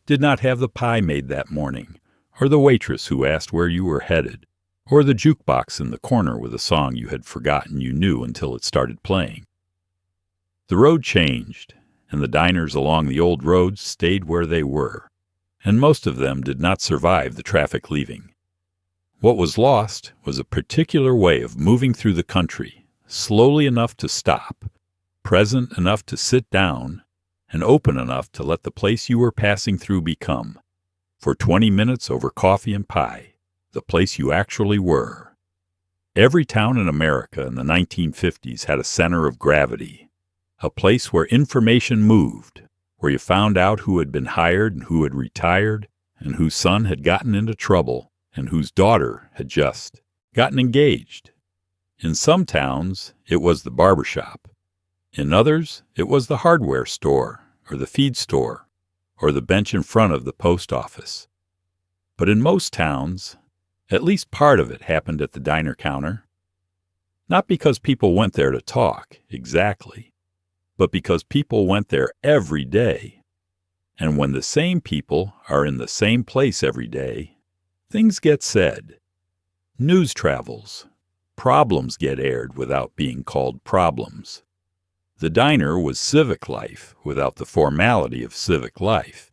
A: did not have the pie made that morning, or the waitress who asked where you were headed, or the jukebox in the corner with a song you had forgotten you knew until it started playing. The road changed, and the diners along the old roads stayed where they were, and most of them did not survive the traffic leaving. What was lost was a particular way of moving through the country, slowly enough to stop, present enough to sit down, and open enough to let the place you were passing through become, for 20 minutes over coffee and pie, the place you actually were. Every town in America in the 1950s had a center of gravity, a place where information moved, where you found out who had been hired and who had retired, and whose son had gotten into trouble, and whose daughter had just gotten engaged. In some towns, it was the barbershop. In others, it was the hardware store, or the feed store, or the bench in front of the post office. But in most towns, at least part of it happened at the diner counter. Not because people went there to talk, exactly, but because people went there every day. And when the same people are in the same place every day, things get said. News travels. Problems get aired without being called problems. The diner was civic life without the formality of civic life,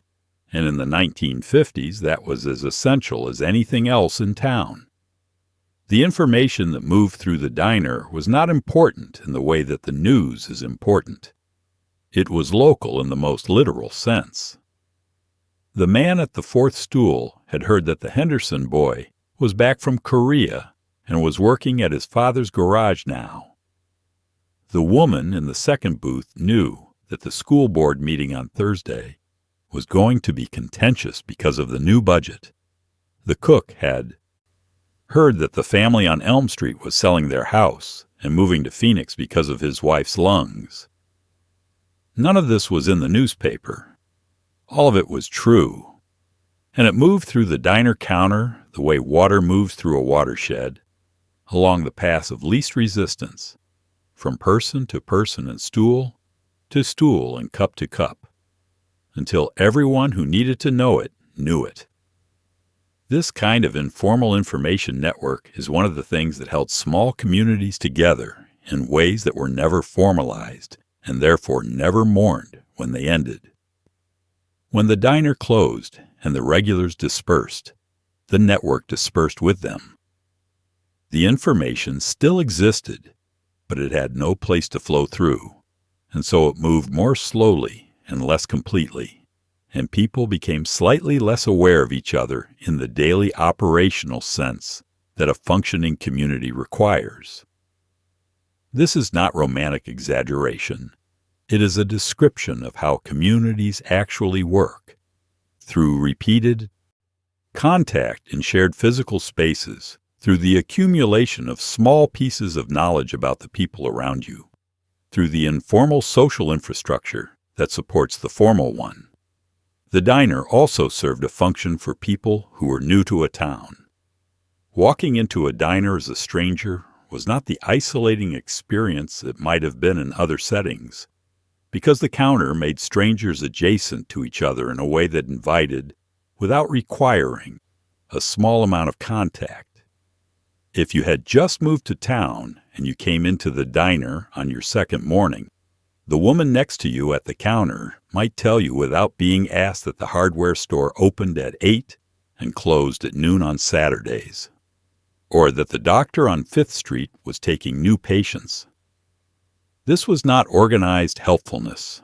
A: and in the 1950s that was as essential as anything else in town. The information that moved through the diner was not important in the way that the news is important. It was local in the most literal sense. The man at the fourth stool had heard that the Henderson boy was back from Korea and was working at his father's garage now. The woman in the second booth knew that the school board meeting on Thursday was going to be contentious because of the new budget. The cook had heard that the family on Elm Street was selling their house and moving to Phoenix because of his wife's lungs. None of this was in the newspaper. All of it was true. And it moved through the diner counter the way water moves through a watershed, along the paths of least resistance, from person to person and stool to stool and cup to cup, until everyone who needed to know it knew it. This kind of informal information network is one of the things that held small communities together in ways that were never formalized and therefore never mourned when they ended. When the diner closed and the regulars dispersed, the network dispersed with them. The information still existed, but it had no place to flow through, and so it moved more slowly and less completely, and people became slightly less aware of each other in the daily operational sense that a functioning community requires. This is not romantic exaggeration. It is a description of how communities actually work, through repeated contact in shared physical spaces, through the accumulation of small pieces of knowledge about the people around you, through the informal social infrastructure that supports the formal one. The diner also served a function for people who were new to a town. Walking into a diner as a stranger was not the isolating experience it might have been in other settings, because the counter made strangers adjacent to each other in a way that invited, without requiring, a small amount of contact. If you had just moved to town and you came into the diner on your second morning, the woman next to you at the counter might tell you without being asked that the hardware store opened at 8 and closed at noon on Saturdays, or that the doctor on 5th Street was taking new patients. This was not organized helpfulness.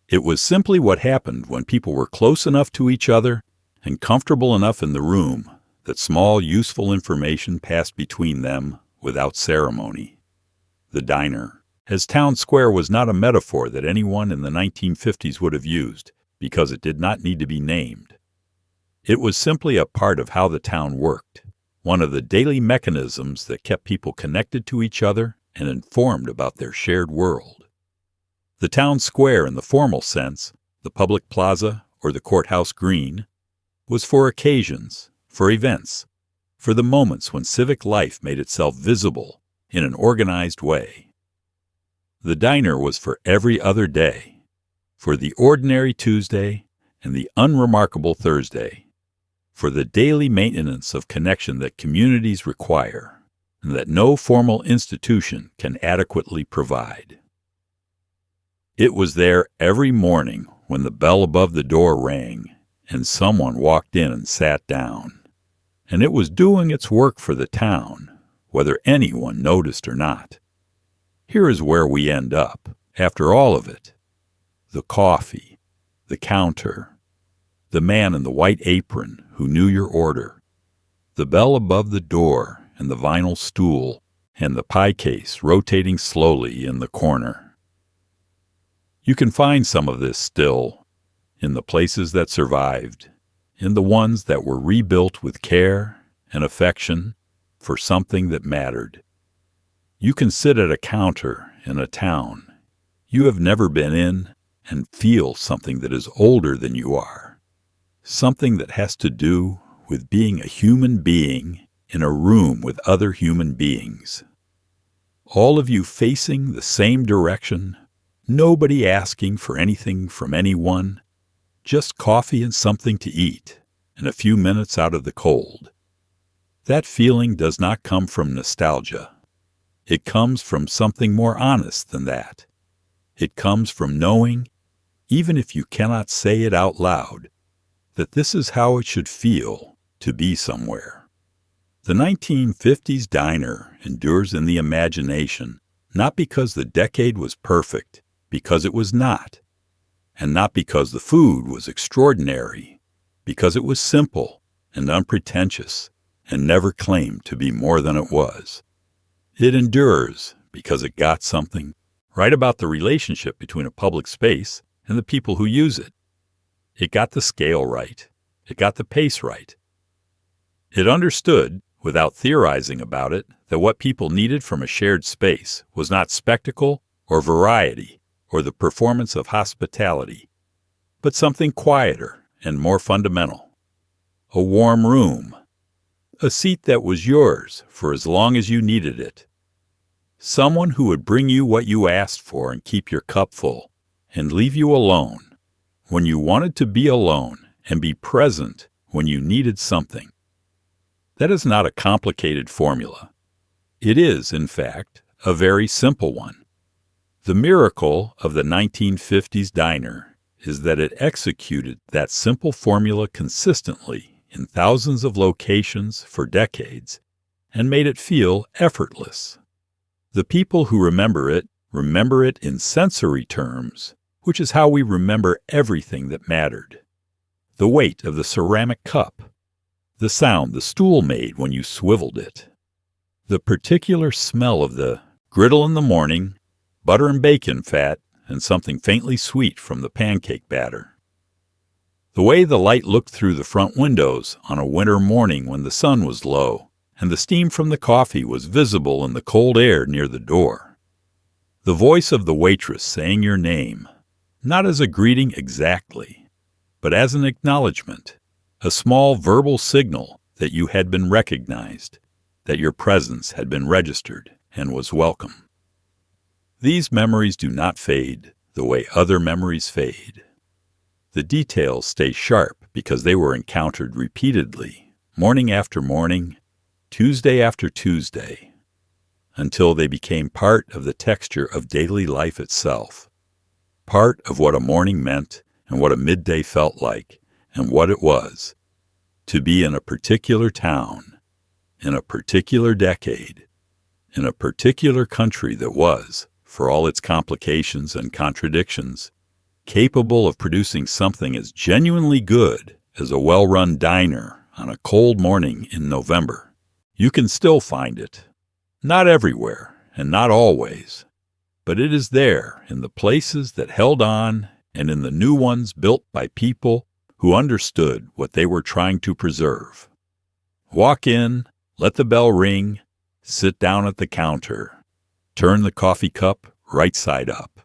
A: It was simply what happened when people were close enough to each other and comfortable enough in the room that small, useful information passed between them without ceremony. The diner, as town square, was not a metaphor that anyone in the 1950s would have used because it did not need to be named. It was simply a part of how the town worked, one of the daily mechanisms that kept people connected to each other and informed about their shared world. The town square in the formal sense, the public plaza or the courthouse green, was for occasions, for events, for the moments when civic life made itself visible in an organized way. The diner was for every other day, for the ordinary Tuesday and the unremarkable Thursday, for the daily maintenance of connection that communities require and that no formal institution can adequately provide. It was there every morning when the bell above the door rang and someone walked in and sat down, and it was doing its work for the town, whether anyone noticed or not. Here is where we end up, after all of it. The coffee, the counter, the man in the white apron who knew your order, the bell above the door and the vinyl stool, and the pie case rotating slowly in the corner. You can find some of this still in the places that survived, in the ones that were rebuilt with care and affection for something that mattered. You can sit at a counter in a town you have never been in and feel something that is older than you are, something that has to do with being a human being in a room with other human beings. All of you facing the same direction, nobody asking for anything from anyone, just coffee and something to eat, and a few minutes out of the cold. That feeling does not come from nostalgia. It comes from something more honest than that. It comes from knowing, even if you cannot say it out loud, that this is how it should feel to be somewhere. The 1950s diner endures in the imagination, not because the decade was perfect, because it was not, and not because the food was extraordinary, because it was simple and unpretentious and never claimed to be more than it was. It endures because it got something right about the relationship between a public space and the people who use it. It got the scale right. It got the pace right. It understood, without theorizing about it, that what people needed from a shared space was not spectacle or variety or the performance of hospitality, but something quieter and more fundamental. A warm room, a seat that was yours for as long as you needed it, someone who would bring you what you asked for and keep your cup full, and leave you alone when you wanted to be alone and be present when you needed something, That is not a complicated formula. It is, in fact, a very simple one. The miracle of the 1950s diner is that it executed that simple formula consistently in thousands of locations for decades and made it feel effortless. The people who remember it in sensory terms, which is how we remember everything that mattered. The weight of the ceramic cup, the sound the stool made when you swiveled it, the particular smell of the griddle in the morning, butter and bacon fat, and something faintly sweet from the pancake batter. The way the light looked through the front windows on a winter morning when the sun was low, and the steam from the coffee was visible in the cold air near the door. The voice of the waitress saying your name, not as a greeting exactly, but as an acknowledgement, a small verbal signal that you had been recognized, that your presence had been registered and was welcome. These memories do not fade the way other memories fade. The details stay sharp because they were encountered repeatedly, morning after morning, Tuesday after Tuesday, until they became part of the texture of daily life itself, part of what a morning meant and what a midday felt like and what it was to be in a particular town, in a particular decade, in a particular country that was, for all its complications and contradictions, capable of producing something as genuinely good as a well-run diner on a cold morning in November. You can still find it. Not everywhere, and not always, but it is there in the places that held on and in the new ones built by people who understood what they were trying to preserve. Walk in, let the bell ring, sit down at the counter, turn the coffee cup right side up.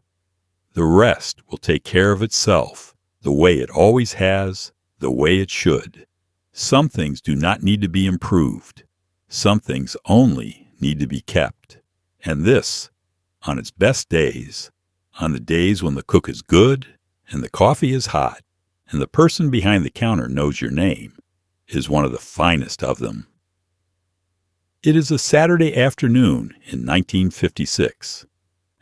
A: The rest will take care of itself, the way it always has, the way it should. Some things do not need to be improved. Some things only need to be kept. And this, on its best days, on the days when the cook is good and the coffee is hot and the person behind the counter knows your name, is one of the finest of them. It is a Saturday afternoon in 1956,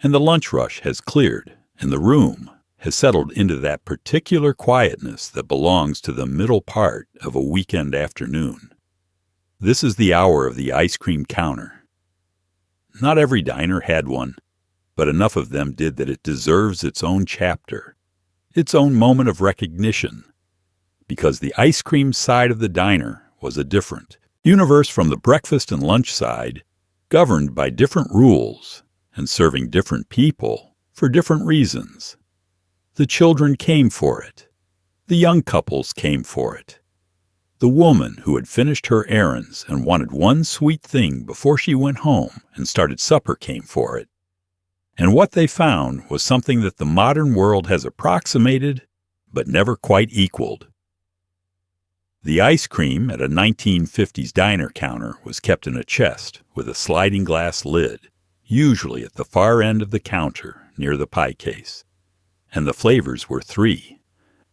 A: and the lunch rush has cleared, and the room has settled into that particular quietness that belongs to the middle part of a weekend afternoon. This is the hour of the ice cream counter. Not every diner had one, but enough of them did that it deserves its own chapter, its own moment of recognition, because the ice cream side of the diner was a different universe from the breakfast and lunch side, governed by different rules and serving different people for different reasons. The children came for it. The young couples came for it. The woman who had finished her errands and wanted one sweet thing before she went home and started supper came for it. And what they found was something that the modern world has approximated but never quite equaled. The ice cream at a 1950s diner counter was kept in a chest with a sliding glass lid, usually at the far end of the counter near the pie case. And the flavors were 3: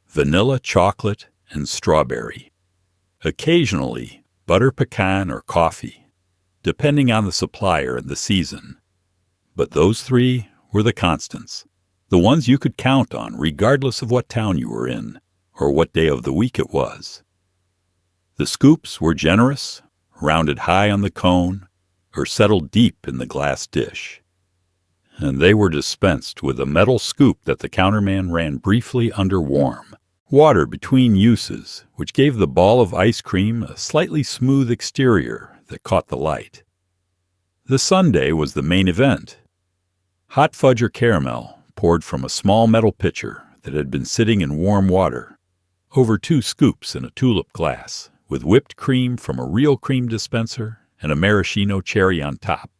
A: vanilla, chocolate, and strawberry. Occasionally, butter pecan or coffee, depending on the supplier and the season. But those 3 were the constants, the ones you could count on regardless of what town you were in or what day of the week it was. The scoops were generous, rounded high on the cone, or settled deep in the glass dish. And they were dispensed with a metal scoop that the counterman ran briefly under warm water between uses, which gave the ball of ice cream a slightly smooth exterior that caught the light. The sundae was the main event. Hot fudge or caramel poured from a small metal pitcher that had been sitting in warm water over 2 scoops in a tulip glass, with whipped cream from a real cream dispenser and a maraschino cherry on top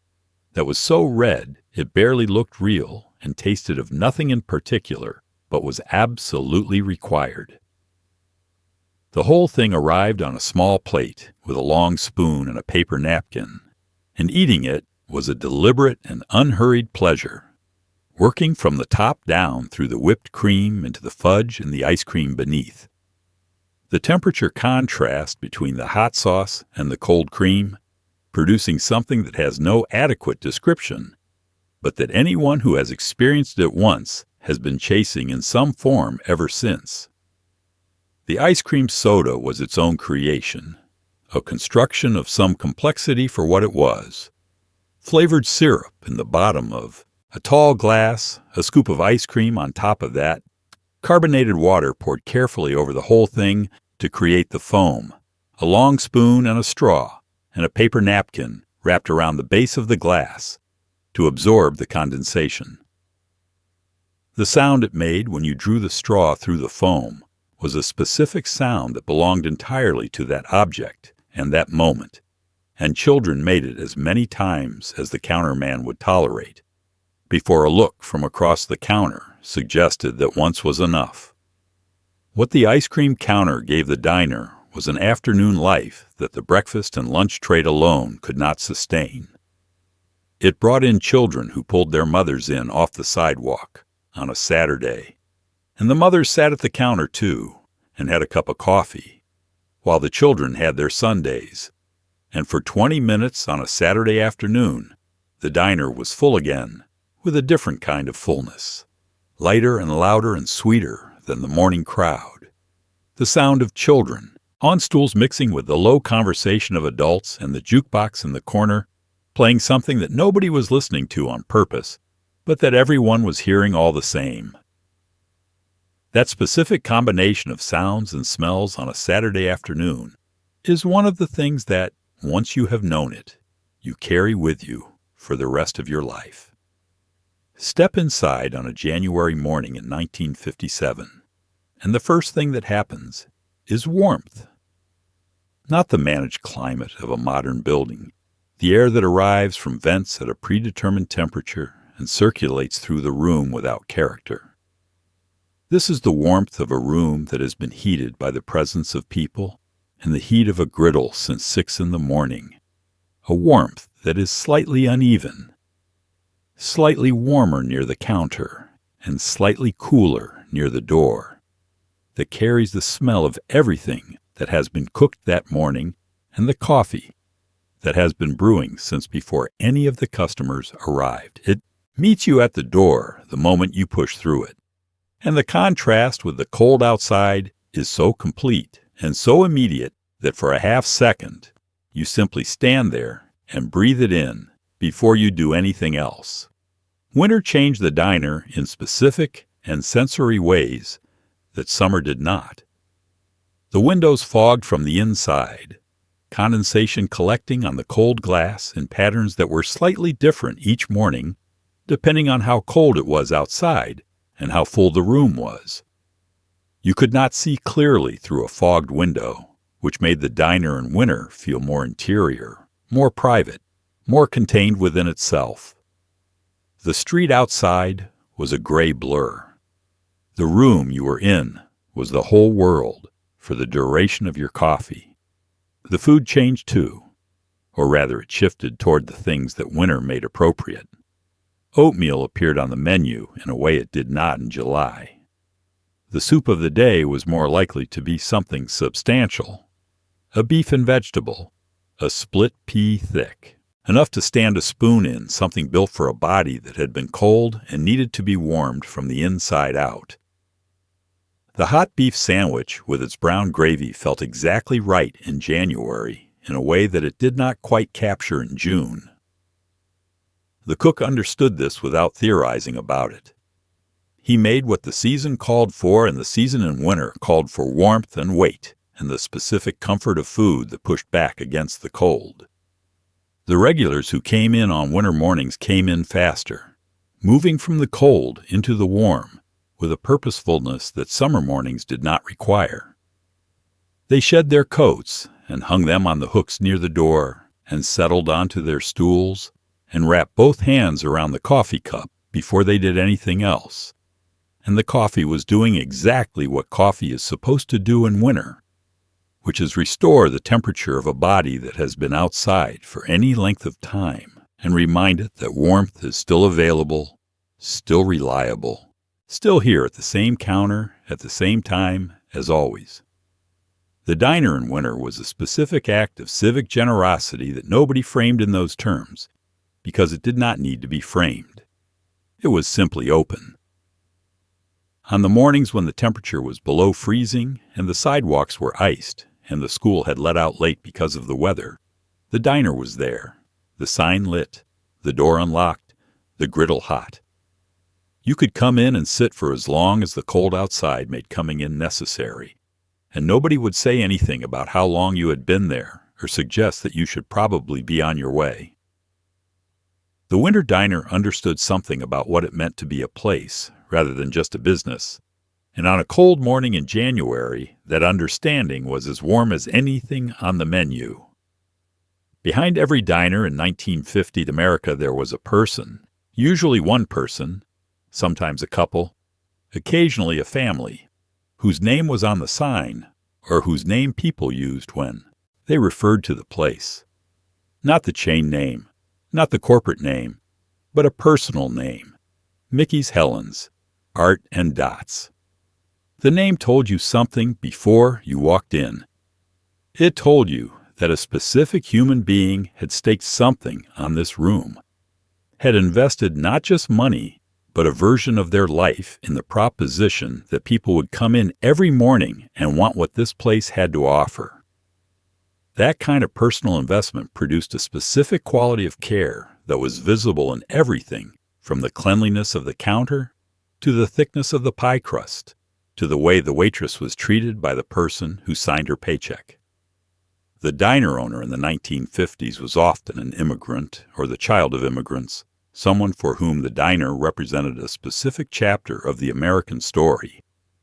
A: that was so red it barely looked real and tasted of nothing in particular, but was absolutely required. The whole thing arrived on a small plate with a long spoon and a paper napkin, and eating it was a deliberate and unhurried pleasure, working from the top down through the whipped cream into the fudge and the ice cream beneath. The temperature contrast between the hot sauce and the cold cream, producing something that has no adequate description, but that anyone who has experienced it once has been chasing in some form ever since. The ice cream soda was its own creation, a construction of some complexity for what it was. Flavored syrup in the bottom of a tall glass, a scoop of ice cream on top of that, carbonated water poured carefully over the whole thing to create the foam, a long spoon and a straw, and a paper napkin wrapped around the base of the glass to absorb the condensation. The sound it made when you drew the straw through the foam was a specific sound that belonged entirely to that object and that moment, and children made it as many times as the counterman would tolerate, before a look from across the counter suggested that once was enough. What the ice cream counter gave the diner was an afternoon life that the breakfast and lunch trade alone could not sustain. It brought in children who pulled their mothers in off the sidewalk on a Saturday, and the mothers sat at the counter too and had a cup of coffee, while the children had their sundaes, and for 20 minutes on a Saturday afternoon, the diner was full again with a different kind of fullness, lighter and louder and sweeter than the morning crowd. The sound of children on stools mixing with the low conversation of adults and the jukebox in the corner, playing something that nobody was listening to on purpose, but that everyone was hearing all the same. That specific combination of sounds and smells on a Saturday afternoon is one of the things that, once you have known it, you carry with you for the rest of your life. Step inside on a January morning in 1957, and the first thing that happens is warmth. Not the managed climate of a modern building, the air that arrives from vents at a predetermined temperature and circulates through the room without character. This is the warmth of a room that has been heated by the presence of people and the heat of a griddle since 6 in the morning, a warmth that is slightly uneven, slightly warmer near the counter and slightly cooler near the door, that carries the smell of everything that has been cooked that morning and the coffee that has been brewing since before any of the customers arrived. It meets you at the door the moment you push through it, and the contrast with the cold outside is so complete and so immediate that for a half second you simply stand there and breathe it in before you do anything else. Winter changed the diner in specific and sensory ways that summer did not. The windows fogged from the inside, condensation collecting on the cold glass in patterns that were slightly different each morning, depending on how cold it was outside and how full the room was. You could not see clearly through a fogged window, which made the diner in winter feel more interior, more private, more contained within itself. The street outside was a gray blur. The room you were in was the whole world for the duration of your coffee. The food changed too, or rather it shifted toward the things that winter made appropriate. Oatmeal appeared on the menu in a way it did not in July. The soup of the day was more likely to be something substantial, a beef and vegetable, a split pea thick, enough to stand a spoon in, something built for a body that had been cold and needed to be warmed from the inside out. The hot beef sandwich with its brown gravy felt exactly right in January in a way that it did not quite capture in June. The cook understood this without theorizing about it. He made what the season called for, and the season in winter called for warmth and weight and the specific comfort of food that pushed back against the cold. The regulars who came in on winter mornings came in faster, moving from the cold into the warm with a purposefulness that summer mornings did not require. They shed their coats and hung them on the hooks near the door and settled onto their stools and wrapped both hands around the coffee cup before they did anything else. And the coffee was doing exactly what coffee is supposed to do in winter, which is restore the temperature of a body that has been outside for any length of time and remind it that warmth is still available, still reliable, still here at the same counter at the same time as always. The diner in winter was a specific act of civic generosity that nobody framed in those terms, because it did not need to be framed. It was simply open. On the mornings when the temperature was below freezing and the sidewalks were iced and the school had let out late because of the weather, the diner was there, the sign lit, the door unlocked, the griddle hot. You could come in and sit for as long as the cold outside made coming in necessary, and nobody would say anything about how long you had been there or suggest that you should probably be on your way. The winter diner understood something about what it meant to be a place rather than just a business, and on a cold morning in January, that understanding was as warm as anything on the menu. Behind every diner in 1950 America there was a person, usually one person, sometimes a couple, occasionally a family, whose name was on the sign, or whose name people used when they referred to the place. Not the chain name, not the corporate name, but a personal name. Mickey's Helens, Art and Dots. The name told you something before you walked in. It told you that a specific human being had staked something on this room, had invested not just money, but a version of their life in the proposition that people would come in every morning and want what this place had to offer. That kind of personal investment produced a specific quality of care that was visible in everything from the cleanliness of the counter to the thickness of the pie crust to the way the waitress was treated by the person who signed her paycheck. The diner owner in the 1950s was often an immigrant or the child of immigrants, someone for whom the diner represented a specific chapter of the American story,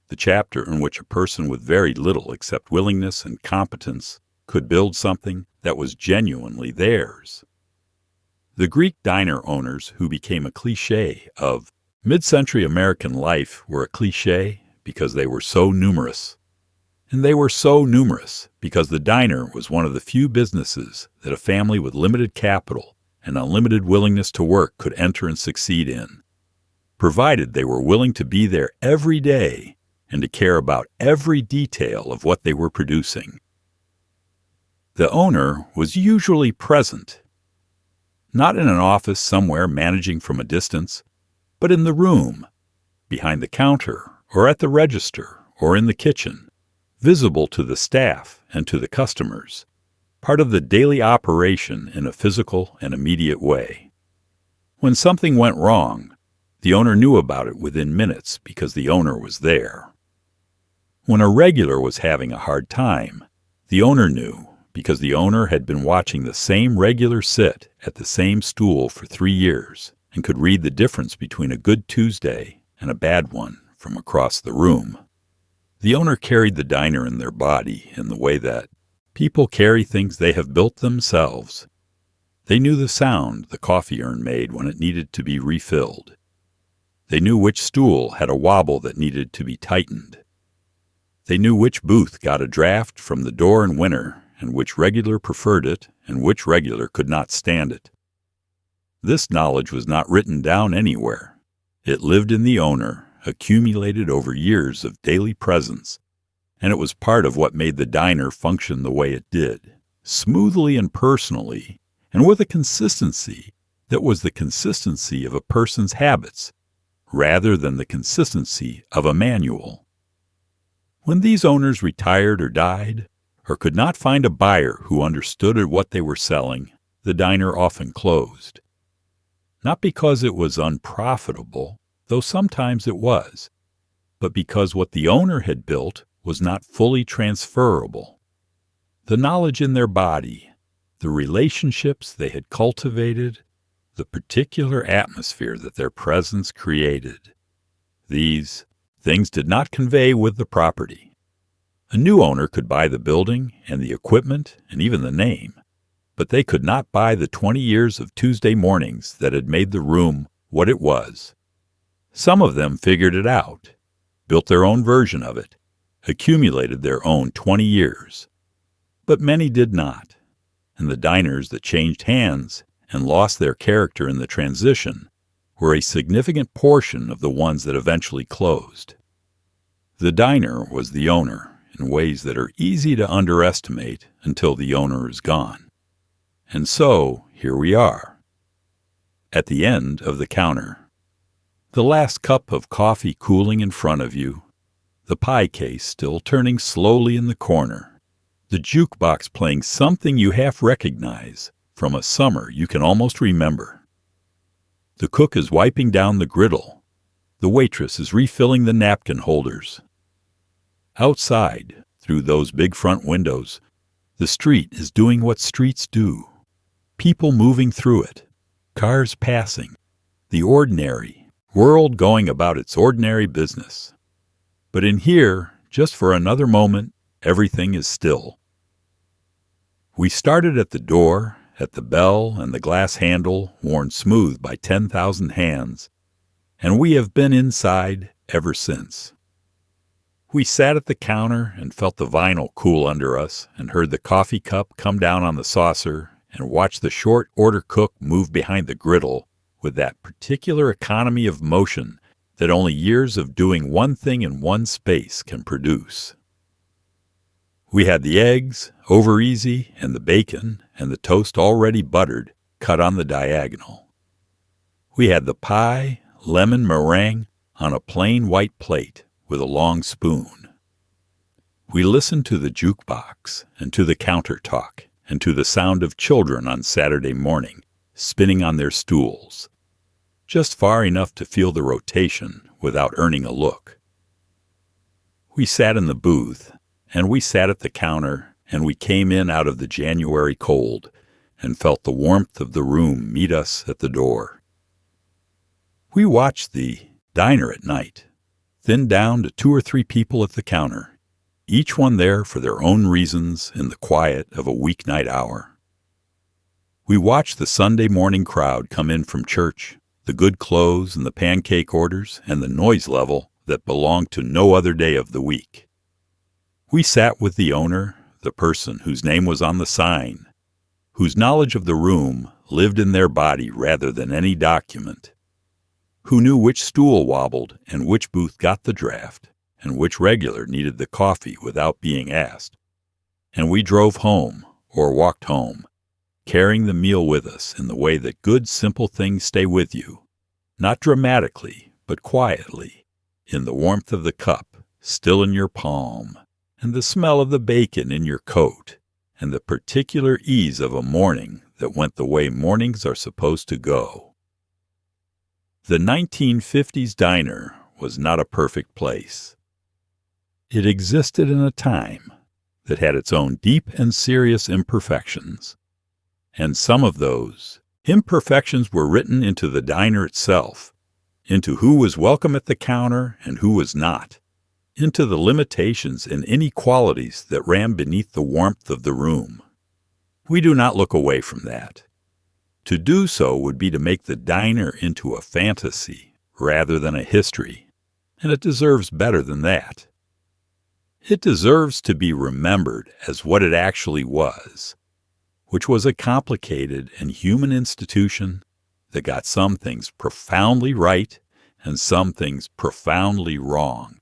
A: the chapter in which a person with very little except willingness and competence could build something that was genuinely theirs. The Greek diner owners who became a cliché of mid-century American life were a cliché because they were so numerous. And they were so numerous because the diner was one of the few businesses that a family with limited capital and unlimited willingness to work could enter and succeed in, provided they were willing to be there every day and to care about every detail of what they were producing. The owner was usually present, not in an office somewhere managing from a distance, but in the room, behind the counter, or at the register, or in the kitchen, visible to the staff and to the customers, part of the daily operation in a physical and immediate way. When something went wrong, the owner knew about it within minutes because the owner was there. When a regular was having a hard time, the owner knew because the owner had been watching the same regular sit at the same stool for 3 years and could read the difference between a good Tuesday and a bad one from across the room. The owner carried the diner in their body in the way that people carry things they have built themselves. They knew the sound the coffee urn made when it needed to be refilled. They knew which stool had a wobble that needed to be tightened. They knew which booth got a draft from the door in winter and which regular preferred it and which regular could not stand it. This knowledge was not written down anywhere. It lived in the owner, accumulated over years of daily presence, and it was part of what made the diner function the way it did, smoothly and personally, and with a consistency that was the consistency of a person's habits, rather than the consistency of a manual. When these owners retired or died, or could not find a buyer who understood what they were selling, the diner often closed. Not because it was unprofitable, though sometimes it was, but because what the owner had built was not fully transferable. The knowledge in their body, the relationships they had cultivated, the particular atmosphere that their presence created, these things did not convey with the property. A new owner could buy the building and the equipment and even the name, but they could not buy the 20 years of Tuesday mornings that had made the room what it was. Some of them figured it out, built their own version of it, accumulated their own 20 years. But many did not, and the diners that changed hands and lost their character in the transition were a significant portion of the ones that eventually closed. The diner was the owner, in ways that are easy to underestimate until the owner is gone. And so, here we are, at the end of the counter. The last cup of coffee cooling in front of you, the pie case still turning slowly in the corner, the jukebox playing something you half recognize from a summer you can almost remember. The cook is wiping down the griddle. The waitress is refilling the napkin holders. Outside, through those big front windows, the street is doing what streets do. People moving through it, cars passing, the ordinary world going about its ordinary business. But in here, just for another moment, everything is still. We started at the door, at the bell and the glass handle worn smooth by 10,000 hands, and we have been inside ever since. We sat at the counter and felt the vinyl cool under us and heard the coffee cup come down on the saucer and watched the short order cook move behind the griddle with that particular economy of motion that only years of doing one thing in one space can produce. We had the eggs, over easy, and the bacon, and the toast already buttered, cut on the diagonal. We had the pie, lemon meringue, on a plain white plate with a long spoon. We listened to the jukebox, and to the counter talk, and to the sound of children on Saturday morning, spinning on their stools, just far enough to feel the rotation without earning a look. We sat in the booth, and we sat at the counter, and we came in out of the January cold and felt the warmth of the room meet us at the door. We watched the diner at night, thinned down to 2 or 3 people at the counter, each one there for their own reasons in the quiet of a weeknight hour. We watched the Sunday morning crowd come in from church, the good clothes and the pancake orders and the noise level that belonged to no other day of the week. We sat with the owner, the person whose name was on the sign, whose knowledge of the room lived in their body rather than any document, who knew which stool wobbled and which booth got the draft and which regular needed the coffee without being asked. And we drove home, or walked home, carrying the meal with us in the way that good, simple things stay with you, not dramatically, but quietly, in the warmth of the cup, still in your palm, and the smell of the bacon in your coat, and the particular ease of a morning that went the way mornings are supposed to go. The 1950s diner was not a perfect place. It existed in a time that had its own deep and serious imperfections, and some of those imperfections were written into the diner itself, into who was welcome at the counter and who was not, into the limitations and inequalities that ran beneath the warmth of the room. We do not look away from that. To do so would be to make the diner into a fantasy rather than a history, and it deserves better than that. It deserves to be remembered as what it actually was, which was a complicated and human institution that got some things profoundly right and some things profoundly wrong.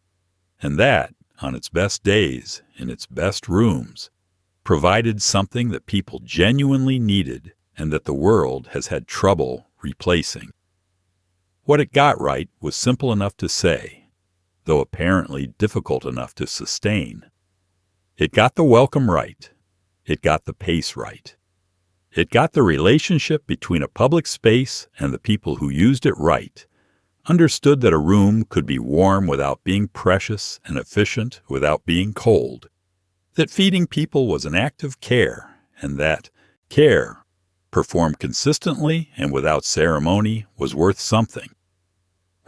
A: And that, on its best days, in its best rooms, provided something that people genuinely needed and that the world has had trouble replacing. What it got right was simple enough to say, though apparently difficult enough to sustain. It got the welcome right. It got the pace right. It got the relationship between a public space and the people who used it right, understood that a room could be warm without being precious and efficient without being cold, that feeding people was an act of care, and that care, performed consistently and without ceremony, was worth something.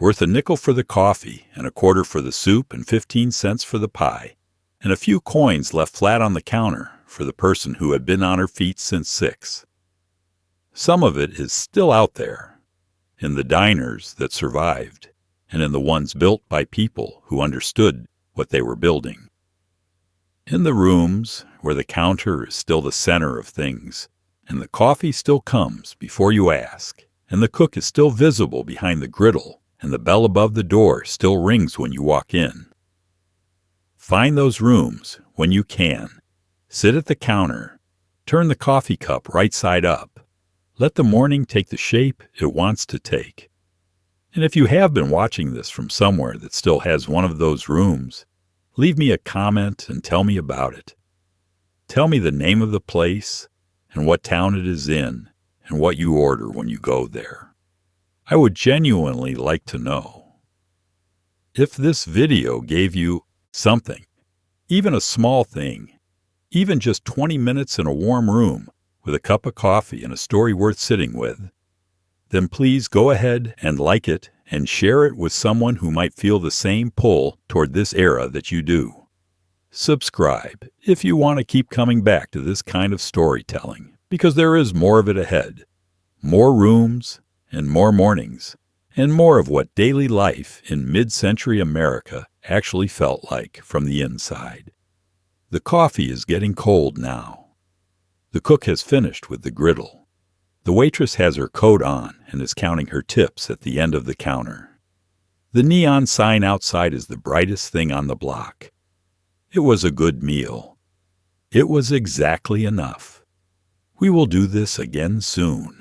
A: Worth a nickel for the coffee, and a quarter for the soup, and 15 cents for the pie, and a few coins left flat on the counter for the person who had been on her feet since 6. Some of it is still out there, in the diners that survived, and in the ones built by people who understood what they were building. In the rooms where the counter is still the center of things, and the coffee still comes before you ask, and the cook is still visible behind the griddle, and the bell above the door still rings when you walk in. Find those rooms when you can. Sit at the counter. Turn the coffee cup right side up. Let the morning take the shape it wants to take. And if you have been watching this from somewhere that still has one of those rooms, leave me a comment and tell me about it. Tell me the name of the place and what town it is in and what you order when you go there. I would genuinely like to know. If this video gave you something, even a small thing, even just 20 minutes in a warm room with a cup of coffee and a story worth sitting with, then please go ahead and like it and share it with someone who might feel the same pull toward this era that you do. Subscribe if you want to keep coming back to this kind of storytelling, because there is more of it ahead. More rooms and more mornings, and more of what daily life in mid-century America actually felt like from the inside. The coffee is getting cold now. The cook has finished with the griddle. The waitress has her coat on and is counting her tips at the end of the counter. The neon sign outside is the brightest thing on the block. It was a good meal. It was exactly enough. We will do this again soon.